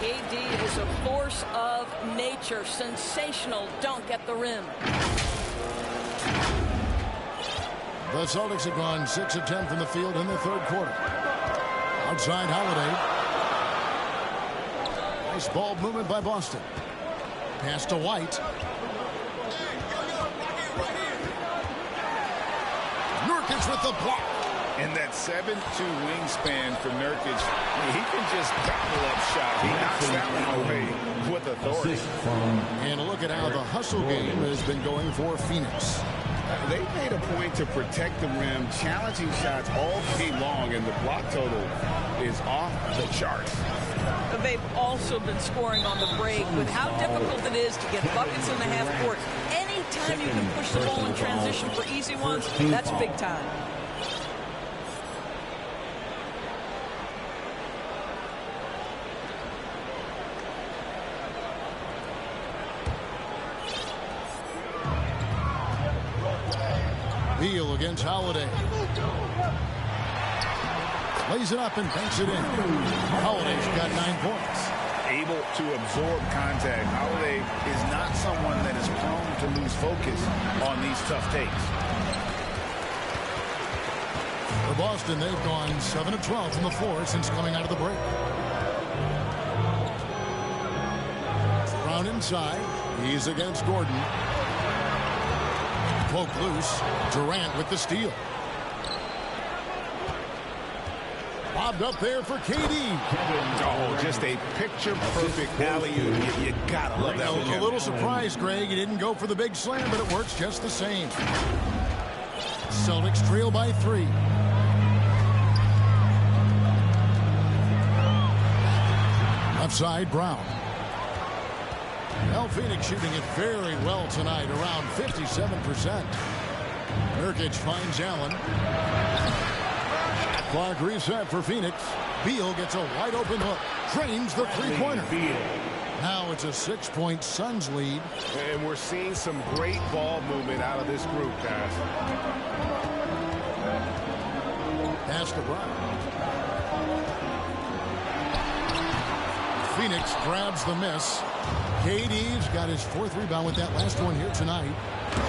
KD is a force of nature. Sensational. Don't get the rim. The Celtics have gone 6 of 10 from the field in the 3rd quarter. Outside Holiday. Nice ball movement by Boston. Pass to White. Nurkic with the block. And that 7'2" wingspan for Nurkic, he can just gobble up shots. He knocks that one away with authority. And look at how the hustle game has been going for Phoenix. They made a point to protect the rim, challenging shots all game long, and the block total is off the charts. But they've also been scoring on the break with how difficult it is to get buckets in the half court. Anytime you can push the ball in transition for easy ones, that's big time. Beal against Holiday. Lays it up and banks it in. Holiday's got 9 points. Able to absorb contact. Holiday is not someone that is prone to lose focus on these tough takes. For Boston, they've gone 7 of 12 from the floor since coming out of the break. Brown inside. He's against Gordon. Poke loose. Durant with the steal. Bobbed up there for KD. Oh, just a picture-perfect alley-oop. You gotta love that one. A little surprised, Greg. He didn't go for the big slam, but it works just the same. Celtics trail by 3. Left side, Brown. Well, Phoenix shooting it very well tonight, around 57%. Nurkic finds Allen. Clock reset for Phoenix. Beal gets a wide open hook. Drains the three-pointer. Now it's a 6-point Suns lead. And we're seeing some great ball movement out of this group, guys. Pass to Brown. Phoenix grabs the miss. KD's got his 4th rebound with that last one here tonight.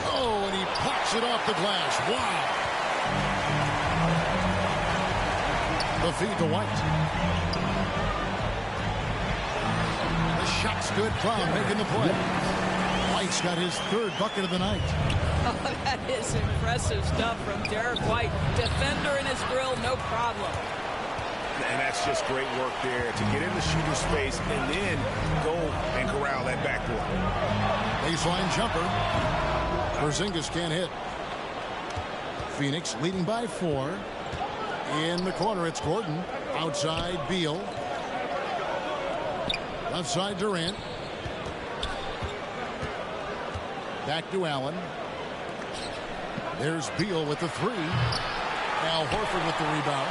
Oh, and he pops it off the glass. Wow. The feed to White. The shot's good. Brown making the play. White's got his 3rd bucket of the night. Oh, that is impressive stuff from Derek White. Defender in his grill, no problem. And that's just great work there to get in the shooter space and then go and corral that backboard. Baseline jumper. Porzingis can't hit. Phoenix leading by 4. In the corner, it's Gordon. Outside, Beal. Left side, Durant. Back to Allen. There's Beal with the 3. Now Horford with the rebound.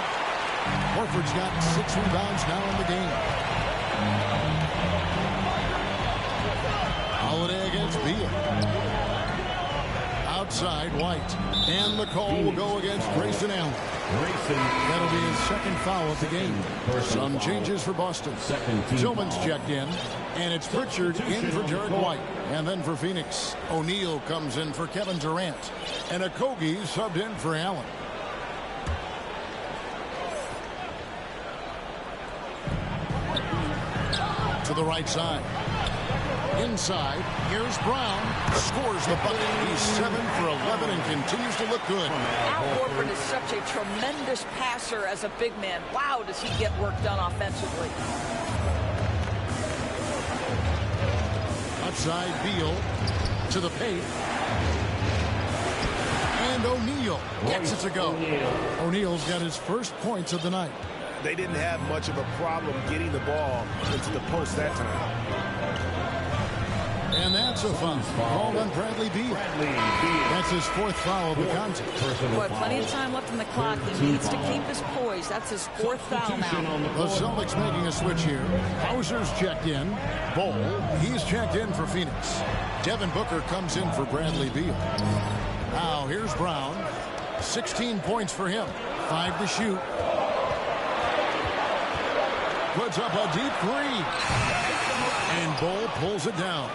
Horford's got 6 rebounds now in the game. Holiday against Beal. Outside, White. And the call will go against Grayson Allen. That'll be his 2nd foul of the game. Some changes for Boston. Tillman's checked in. And it's Pritchard in for Derek White. And then for Phoenix, O'Neal comes in for Kevin Durant. And Okogie subbed in for Allen. To the right side. Inside, here's Brown. Scores the bucket. He's 7 for 11 and continues to look good. Al Horford is such a tremendous passer as a big man. Wow, does he get work done offensively. Outside, Beal to the paint. And O'Neal gets it to go. O'Neal's got his 1st points of the night. They didn't have much of a problem getting the ball into the post that time. And that's a foul called on Bradley Beal. That's his 4th foul of the contest. Boy, plenty of time left in the clock. He needs to keep his poise. That's his 4th foul now. The Celtics making a switch here. Hauser's checked in. Bol, he's checked in for Phoenix. Devin Booker comes in for Bradley Beal. Now here's Brown. 16 points for him. 5 to shoot. Puts up a deep 3. And Bol pulls it down.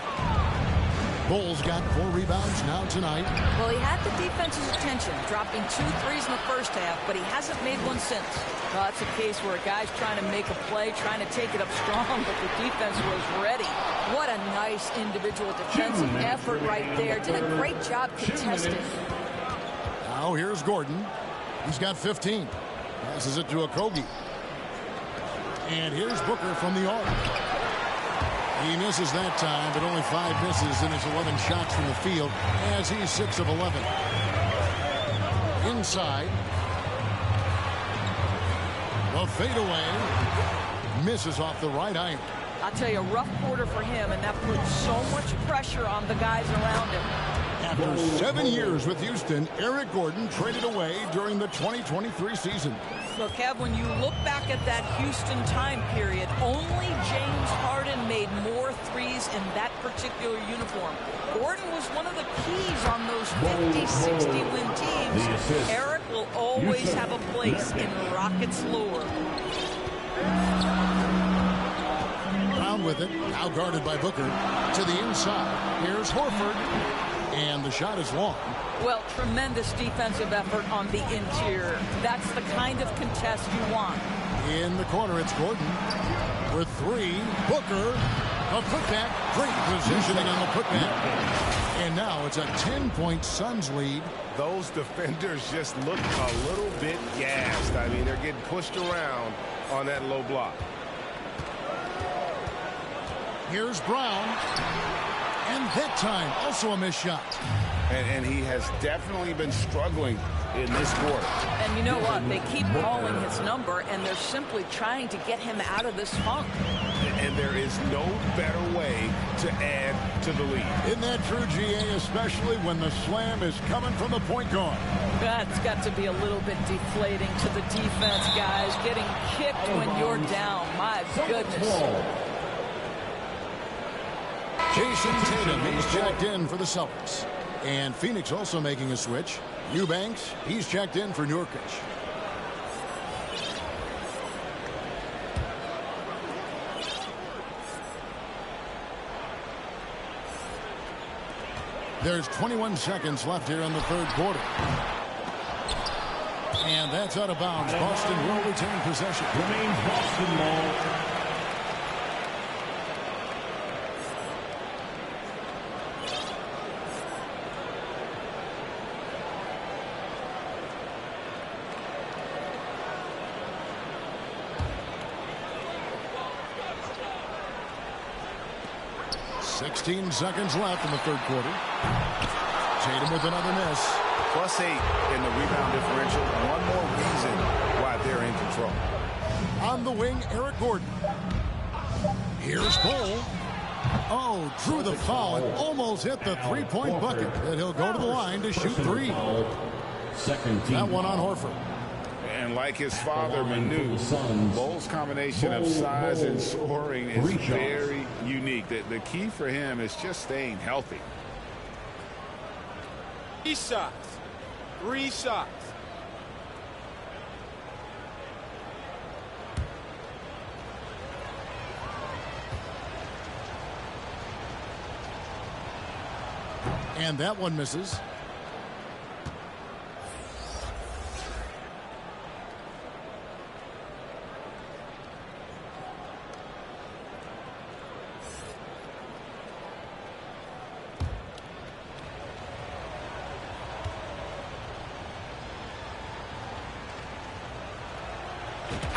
Bol's got 4 rebounds now tonight. Well, he had the defense's attention, dropping 2 threes in the first half, but he hasn't made one since. Well, that's a case where a guy's trying to make a play, trying to take it up strong, but the defense was ready. What a nice individual defensive effort right there. Did a great job contesting. Now here's Gordon. He's got 15. Passes it to Okogie. And here's Booker from the arc. He misses that time, but only 5 misses in his 11 shots from the field as he's 6 of 11. Inside. The fadeaway misses off the right iron. I'll tell you, a rough quarter for him, and that puts so much pressure on the guys around him. After 7 years with Houston, Eric Gordon traded away during the 2023 season. Look, Kev, when you look back at that Houston time period, only James Harden made more threes in that particular uniform. Gordon was one of the keys on those 50-60 win teams. Eric will always have a place in Rockets lore. Brown with it, now guarded by Booker. To the inside, here's Horford. And the shot is long. Well, tremendous defensive effort on the interior. That's the kind of contest you want. In the corner, it's Gordon. For 3, Booker. A putback. Great positioning on the putback. And now it's a 10-point Suns lead. Those defenders just look a little bit gassed. I mean, they're getting pushed around on that low block. Here's Brown. And that time, also a missed shot. And he has definitely been struggling in this quarter. And you know what? They keep calling his number, and they're simply trying to get him out of this funk. And there is no better way to add to the lead. Isn't that true, GA, especially when the slam is coming from the point guard? That's got to be a little bit deflating to the defense, guys. Getting kicked when you're down. My goodness. Jason Tatum, he's checked in for the Celtics. And Phoenix also making a switch. Eubanks, he's checked in for Nurkic. There's 21 seconds left here in the third quarter. And that's out of bounds. Boston will retain possession. Remains Boston ball. Sixteen seconds left in the third quarter. Tatum with another miss. +8 in the rebound differential. One more reason why they're in control. On the wing, Eric Gordon. Here's Bull. Oh, drew the foul and almost hit the three-point bucket. And he'll go to the line to shoot three. That one on Horford. And like his father, Manu, Bull's combination of size and scoring is very unique. The key for him is just staying healthy. 3 shots. 3 shots. And that one misses.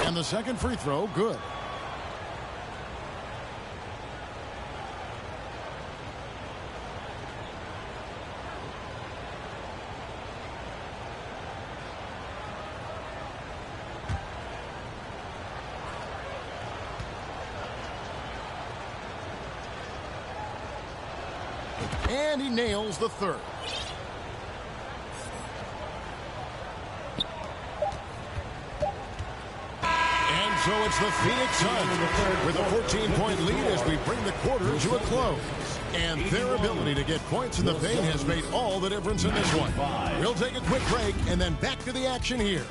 And the second free throw, good. And he nails the third. So it's the Phoenix Suns with a 14-point lead as we bring the quarter to a close. And their ability to get points in the paint has made all the difference in this one. We'll take a quick break and then back to the action here.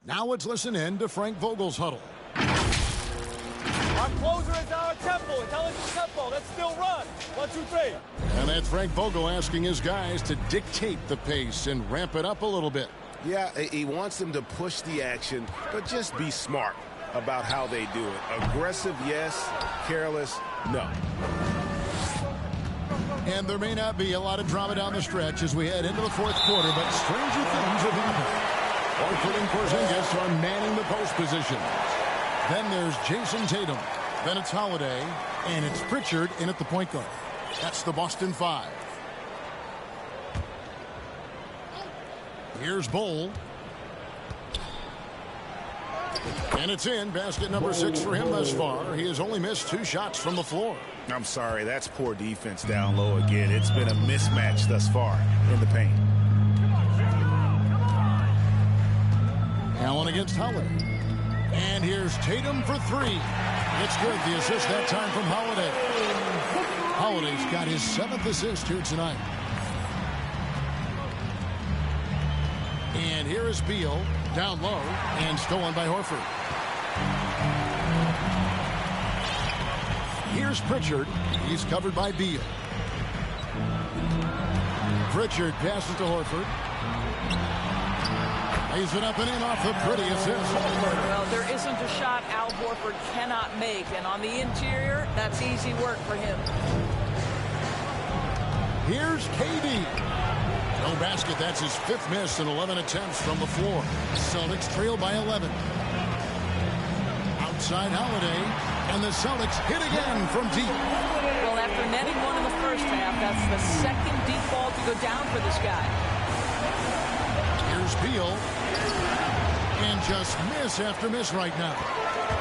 Now let's listen in to Frank Vogel's huddle. Our closer is our tempo. Intelligent tempo. Let's still run. 1, 2, 3. And that's Frank Vogel asking his guys to dictate the pace and ramp it up a little bit. Yeah, he wants them to push the action, but just be smart about how they do it. Aggressive, yes. Careless, no. And there may not be a lot of drama down the stretch as we head into the fourth quarter, but stranger things have happened. Horford and Porzingis are manning the post position. Then there's Jason Tatum. Then it's Holiday. And it's Pritchard in at the point guard. That's the Boston 5. Here's Bull. And it's in. Basket number 6 for him thus far. He has only missed 2 shots from the floor. I'm sorry, that's poor defense down low again. It's been a mismatch thus far in the paint. Allen against Holiday. And here's Tatum for 3. It's good. The assist that time from Holiday. Holiday's got his 7th assist here tonight. And here is Beal down low and stolen by Horford. Here's Pritchard. He's covered by Beal. Pritchard passes to Horford. Lays it up and in off the pretty assist. Well, there isn't a shot Al Horford cannot make, and on the interior, that's easy work for him. Here's KD. No basket. That's his 5th miss in 11 attempts from the floor. Celtics trail by 11. Outside Holiday, and the Celtics hit again from deep. Well, after netting one in the first half, that's the second deep ball to go down for this guy. Here's Beal. And just miss after miss right now.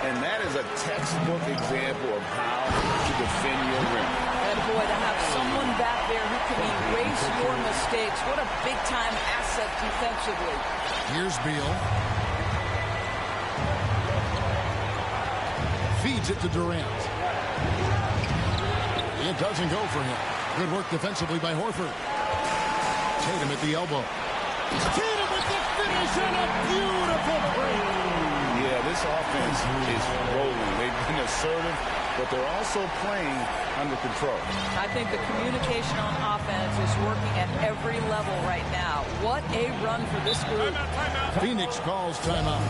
And that is a textbook example of how to defend your rim. And boy, to have someone back there who can erase your mistakes, what a big-time asset defensively. Here's Beal. Feeds it to Durant. It doesn't go for him. Good work defensively by Horford. Tatum at the elbow. Tatum with the finish and a beautiful break. Yeah, this offense is rolling. They've been assertive, but they're also playing under control. I think the communication on offense is working at every level right now. What a run for this group. Phoenix calls timeout.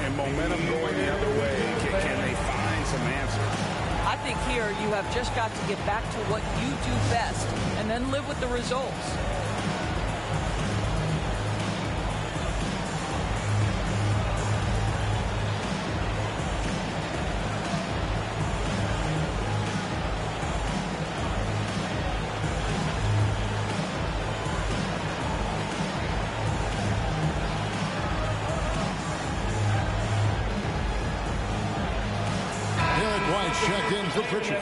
And momentum going the other way. Can they find some answers? I think here you have just got to get back to what you do best and then live with the results. Checked in for Pritchard.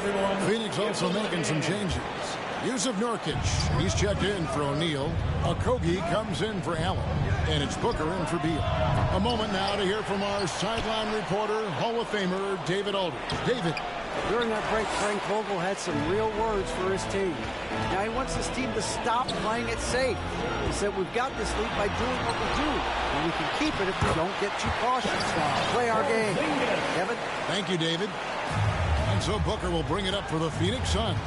Phoenix also making some changes. Yusuf Nurkic, he's checked in for O'Neal. Okogie comes in for Allen. And it's Booker in for Beal. A moment now to hear from our sideline reporter, Hall of Famer David Aldridge. David. During that break, Frank Vogel had some real words for his team. Now he wants his team to stop playing it safe. He said, we've got this lead by doing what we do. And we can keep it if we don't get too cautious. Play our game. Kevin? Thank you, David. And so Booker will bring it up for the Phoenix Suns.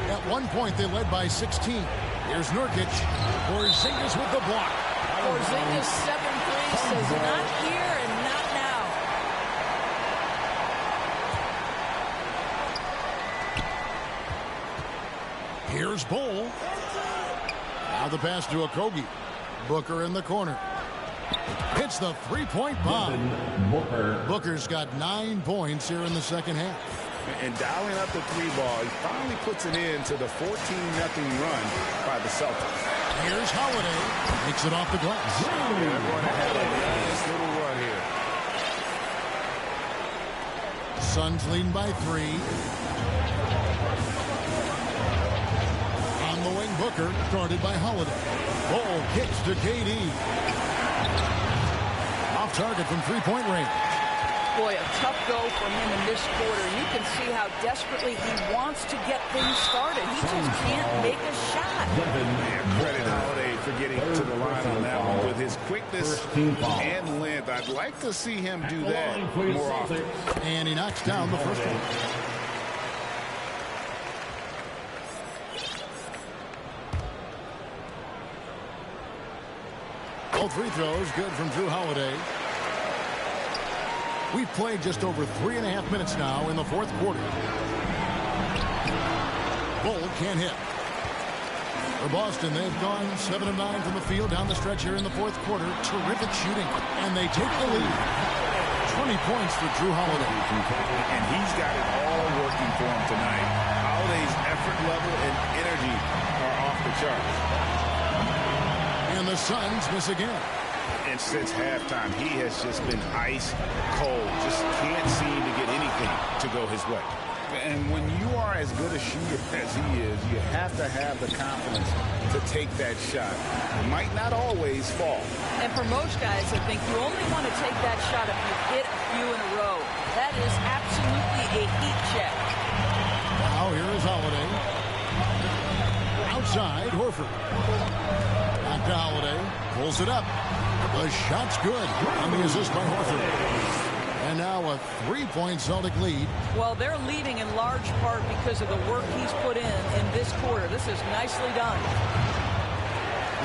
At one point, they led by 16. Here's Nurkic. Porzingis with the block. Porzingis 7-3 says not here and not now. Here's Bull. Now the pass to Okogie. Booker in the corner. Hits the three-point bomb. Booker's got 9 points here in the second half. And dialing up the 3-ball, he finally puts it into the 14-0 run by the Celtics. Here's Holiday. Makes it off the glass. They're going to have a nice little run here. Suns leading by 3. On the wing, Booker, guarded by Holiday. Ball kicks to KD. Off target from three-point range. Boy, a tough go for him in this quarter. You can see how desperately he wants to get things started. He just can't make a shot. And credit Holiday for getting to the line on that one with his quickness and length. I'd like to see him do that more often. And he knocks down the first one. All free throws good from Drew Holiday. We've played just over 3.5 minutes now in the fourth quarter. Bull can't hit. For Boston, they've gone 7 of 9 from the field down the stretch here in the fourth quarter. Terrific shooting. And they take the lead. 20 points for Drew Holiday. And he's got it all working for him tonight. Holiday's effort level and energy are off the charts. And the Suns miss again. And since halftime, he has just been ice cold. Just can't seem to get anything to go his way. And when you are as good a shooter as he is, you have to have the confidence to take that shot. It might not always fall. And for most guys, I think you only want to take that shot if you hit a few in a row. That is absolutely a heat check. Now here is Holiday. Outside, Horford. Back to Holiday. Pulls it up. The shot's good. And the assist by Horford. And now a 3-point Celtic lead. Well, they're leading in large part because of the work he's put in this quarter. This is nicely done.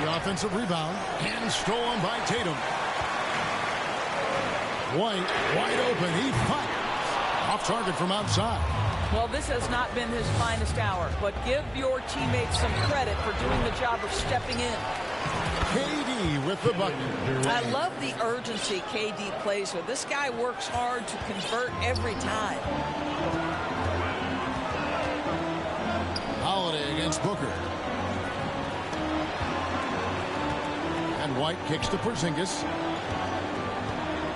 The offensive rebound and stolen by Tatum. White wide open. He fires. Off target from outside. Well, this has not been his finest hour, but give your teammates some credit for doing the job of stepping in. KD with the bucket. I love the urgency KD plays with. This guy works hard to convert every time. Holiday against Booker. And White kicks to Porzingis.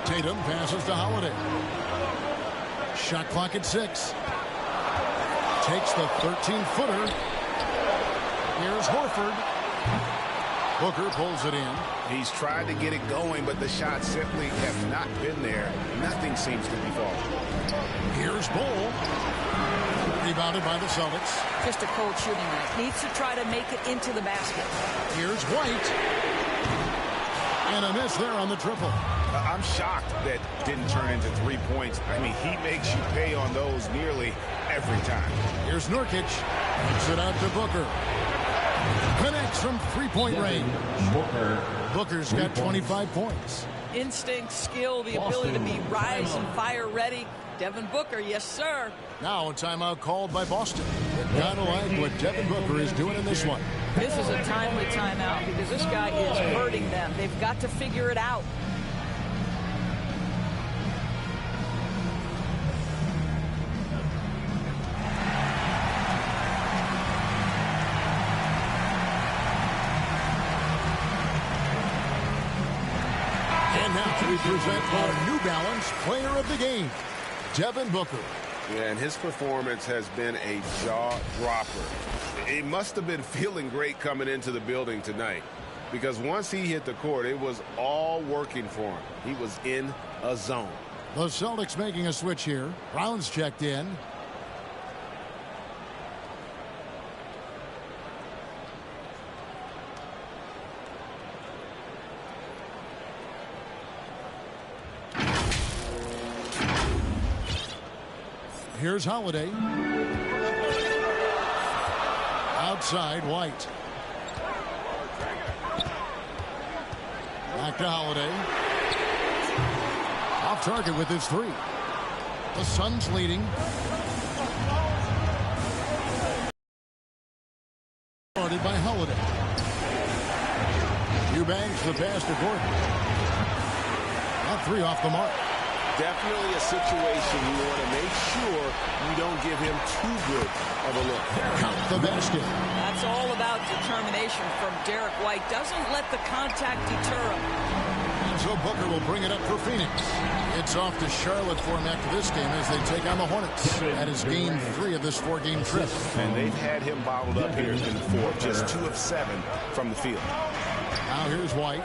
Tatum passes to Holiday. Shot clock at 6. Takes the 13-footer. Here's Horford. Booker pulls it in. He's tried to get it going, but the shots simply have not been there. Nothing seems to be falling. Here's Bol. Rebounded by the Celtics. Just a cold shooting night. Needs to try to make it into the basket. Here's White. And a miss there on the triple. I'm shocked that didn't turn into 3 points. I mean, he makes you pay on those nearly every time. Here's Nurkic. Puts it out to Booker. Connects from 3-point range. Booker's got 25 points. Instinct, skill, the ability to be rise and fire ready. Devin Booker, yes, sir. Now a timeout called by Boston. Gotta like what Devin Booker is doing in this one. This is a timely timeout because this guy is hurting them. They've got to figure it out. And now we present our New Balance Player of the Game, Devin Booker. Yeah, and his performance has been a jaw-dropper. He must have been feeling great coming into the building tonight because once he hit the court, it was all working for him. He was in a zone. The Celtics making a switch here. Brown's checked in. Here's Holiday. Outside, White. Back to Holiday. Off target with his 3. The Suns leading. Started by Holiday. Eubanks the pass to Gordon. That 3 off the mark. Definitely a situation you want to make sure you don't give him too good of a look. Count the basket. That's all about determination from Derek White. Doesn't let the contact deter him. And so Booker will bring it up for Phoenix. It's off to Charlotte for him after this game as they take on the Hornets. That is game 3 of this 4-game trip. And they've had him bottled up here in the 4th, just 2 of 7 from the field. Now here's White.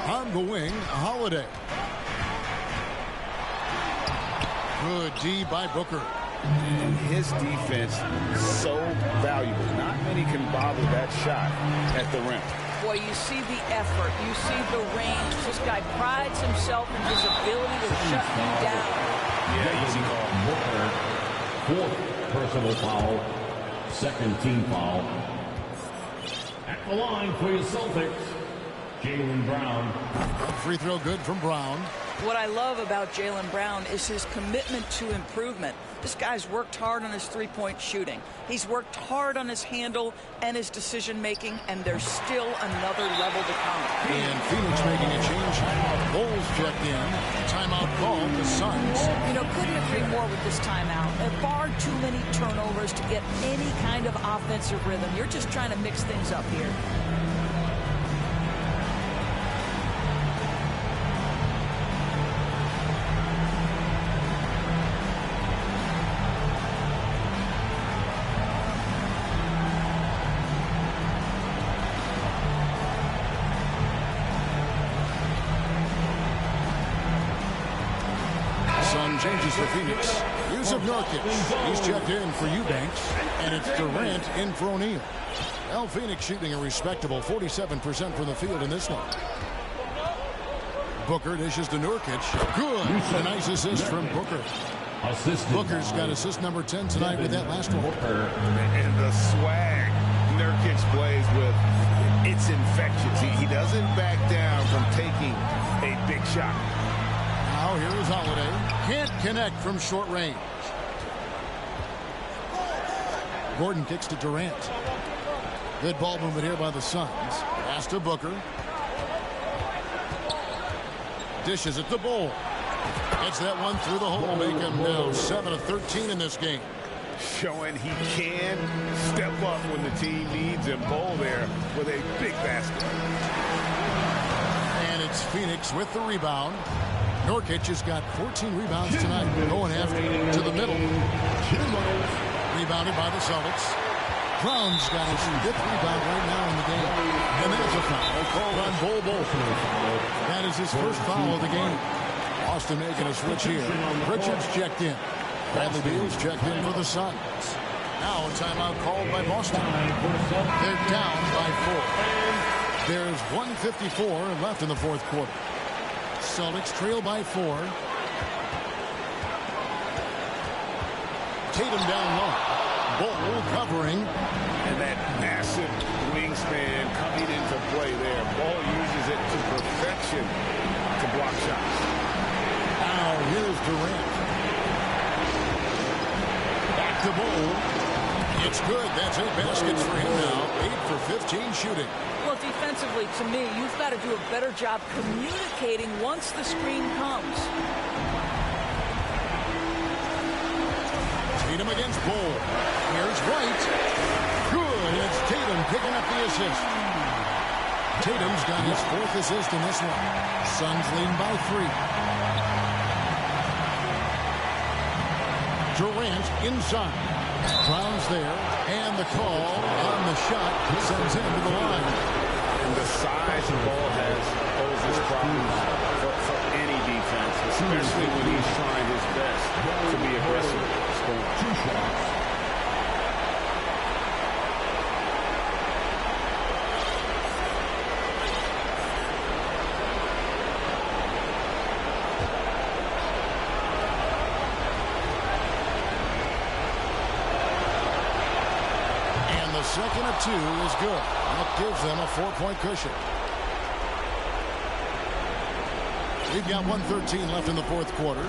On the wing, Holiday. Good D by Booker. And his defense so valuable. Not many can bother that shot at the rim. Boy, you see the effort. You see the range. This guy prides himself in his ability to shut you down. Yeah, easy call. 4th personal foul. 2nd team foul. At the line for your Celtics, Jaylen Brown. Free throw good from Brown. What I love about Jaylen Brown is his commitment to improvement. This guy's worked hard on his 3-point shooting. He's worked hard on his handle and his decision-making, and there's still another level to come. And Phoenix making a change. Bulls checked in. Timeout called the Suns. You know, couldn't agree more with this timeout. Far too many turnovers to get any kind of offensive rhythm. You're just trying to mix things up here. Changes for Phoenix. Use of Nurkic. He's checked in for Eubanks. And it's Durant in for O'Neal. Phoenix shooting a respectable 47% from the field in this one. Booker dishes to Nurkic. Good. A nice assist from Booker. Booker's got assist number 10 tonight with that last one. And the swag Nurkic plays with, it's infectious. He doesn't back down from taking a big shot. Now here is Holiday. Can't connect from short range. Gordon kicks to Durant. Good ball movement here by the Suns. Pass to Booker. Dishes it to Bull. Gets that one through the hole, make him now 7 of 13 in this game. Showing he can step up when the team needs him. Bull there with a big basket. And it's Phoenix with the rebound. Nurkic has got 14 rebounds tonight. Going after to the middle. Rebounded by the Celtics. Brown's got his 5th rebound right now in the game. And there's a foul called on Bull. That is his first foul of the game. Austin making a switch here. Richards checked in. Bradley Beal's checked in for the Suns. Now a timeout called by Boston. They're down by 4. There's 1:54 left in the fourth quarter. Celtics trail by 4. Tatum down low. Bull covering. And that massive wingspan coming into play there. Bull uses it to perfection to block shots. Now here's Durant. Back to Bull. It's good. That's 8 baskets for him now. 8 for 15 shooting. Well, defensively, to me, you've got to do a better job communicating once the screen comes. Tatum against Bull. Here's White. Good. It's Tatum picking up the assist. Tatum's got his 4th assist in this one. Suns lead by 3. Durant inside. Brown's there. And the call on the shot sends him to the line. And the size the ball has poses problems for any defense, especially when he's trying his best to be aggressive. Scoring 2 shots. Second of 2 is good. That gives them a 4-point cushion. We've got 1:13 left in the fourth quarter.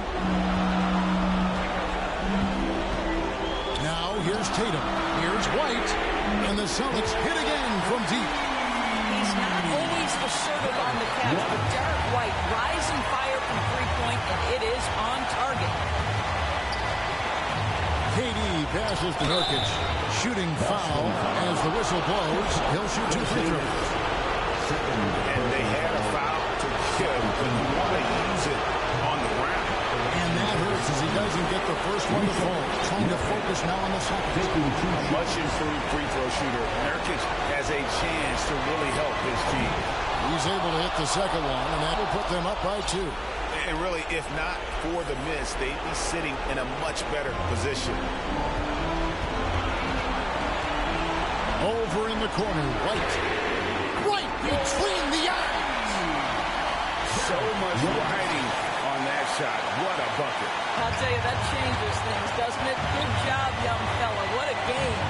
Now here's Tatum. Here's White. And the Celtics hit again from deep. He's not always assertive on the catch, but Derek White rising fire from 3-point, and it is on target. KD passes to Nurkic. Shooting foul as the whistle blows. He'll shoot 2 free throws. And they had a foul to give, but you want to use it on the ground. And that hurts as he doesn't get the first one to fall. Trying to focus now on the second. A much improved free throw shooter. Nurkic has a chance to really help his team. He's able to hit the second one, and that will put them up by 2. And really, if not for the miss, they'd be sitting in a much better position. Over in the corner, White. Right between the eyes. So much riding on that shot. What a bucket. I'll tell you, that changes things, doesn't it? Good job, young fella. What a game.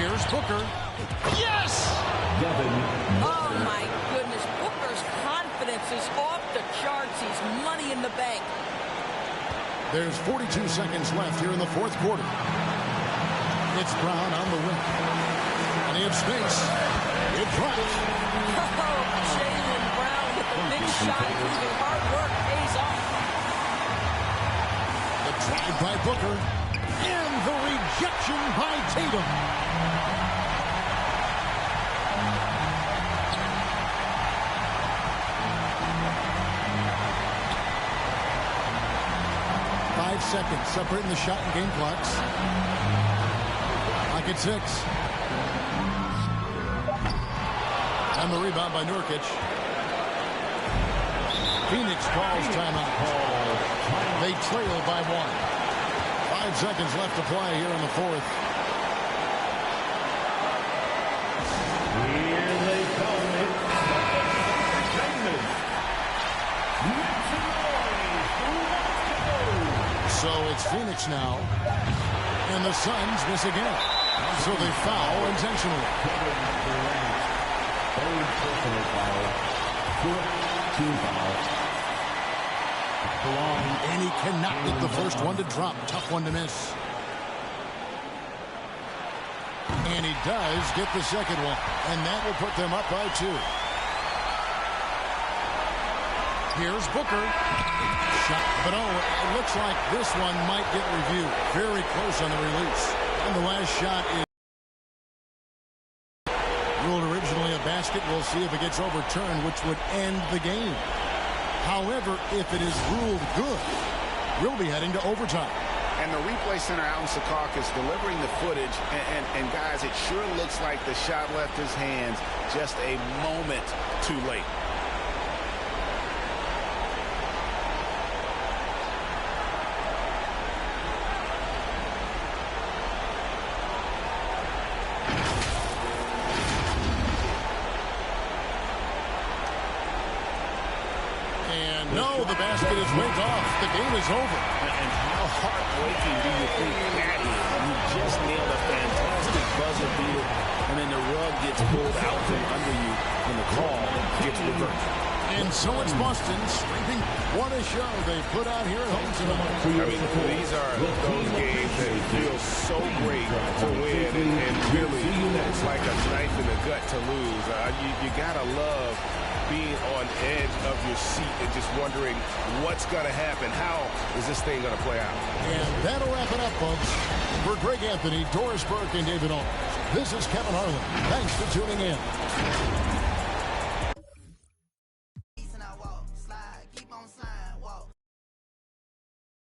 Here's Booker. Yes! Oh, my goodness. Booker's confidence is off the charts. He's money in the bank. There's 42 seconds left here in the fourth quarter. It's Brown on the wing. And he has space. It drops. Oh, Jaylen Brown with the big shot. Proving hard work pays off. The drive by Booker. And the rejection by Tatum. Seconds separating the shot and game clocks. Like it's 6. And the rebound by Nurkic. Phoenix calls timeout. They trail by 1. 5 seconds left to play here in the fourth. Here they come. It's So it's Phoenix now. And the Suns miss again. So they foul intentionally. Third personal foul. Fourth team foul. And he cannot get the first one to drop. Tough one to miss. And he does get the second one. And that will put them up by 2. Here's Booker. Shot. But oh, it looks like this one might get reviewed. Very close on the release. And the last shot is ruled originally a basket. We'll see if it gets overturned, which would end the game. However, if it is ruled good, we'll be heading to overtime. And the replay center out in Secaucus delivering the footage. And guys, it sure looks like the shot left his hands just a moment too late. No, the basket is went off. The game is over. And how heartbreaking do you think that is? You just nailed a fantastic buzzer beater, and then the rug gets pulled out from under you when the call gets reversed. And so it's Boston sweeping. What a show they put out here at home tonight. I mean, these are those games that feel so great to win, and really, it's like a knife in the gut to lose. You gotta love being on edge of your seat and just wondering what's going to happen. How is this thing going to play out? And that'll wrap it up, folks. For Greg Anthony, Doris Burke, and David Owens, this is Kevin Harlan. Thanks for tuning in.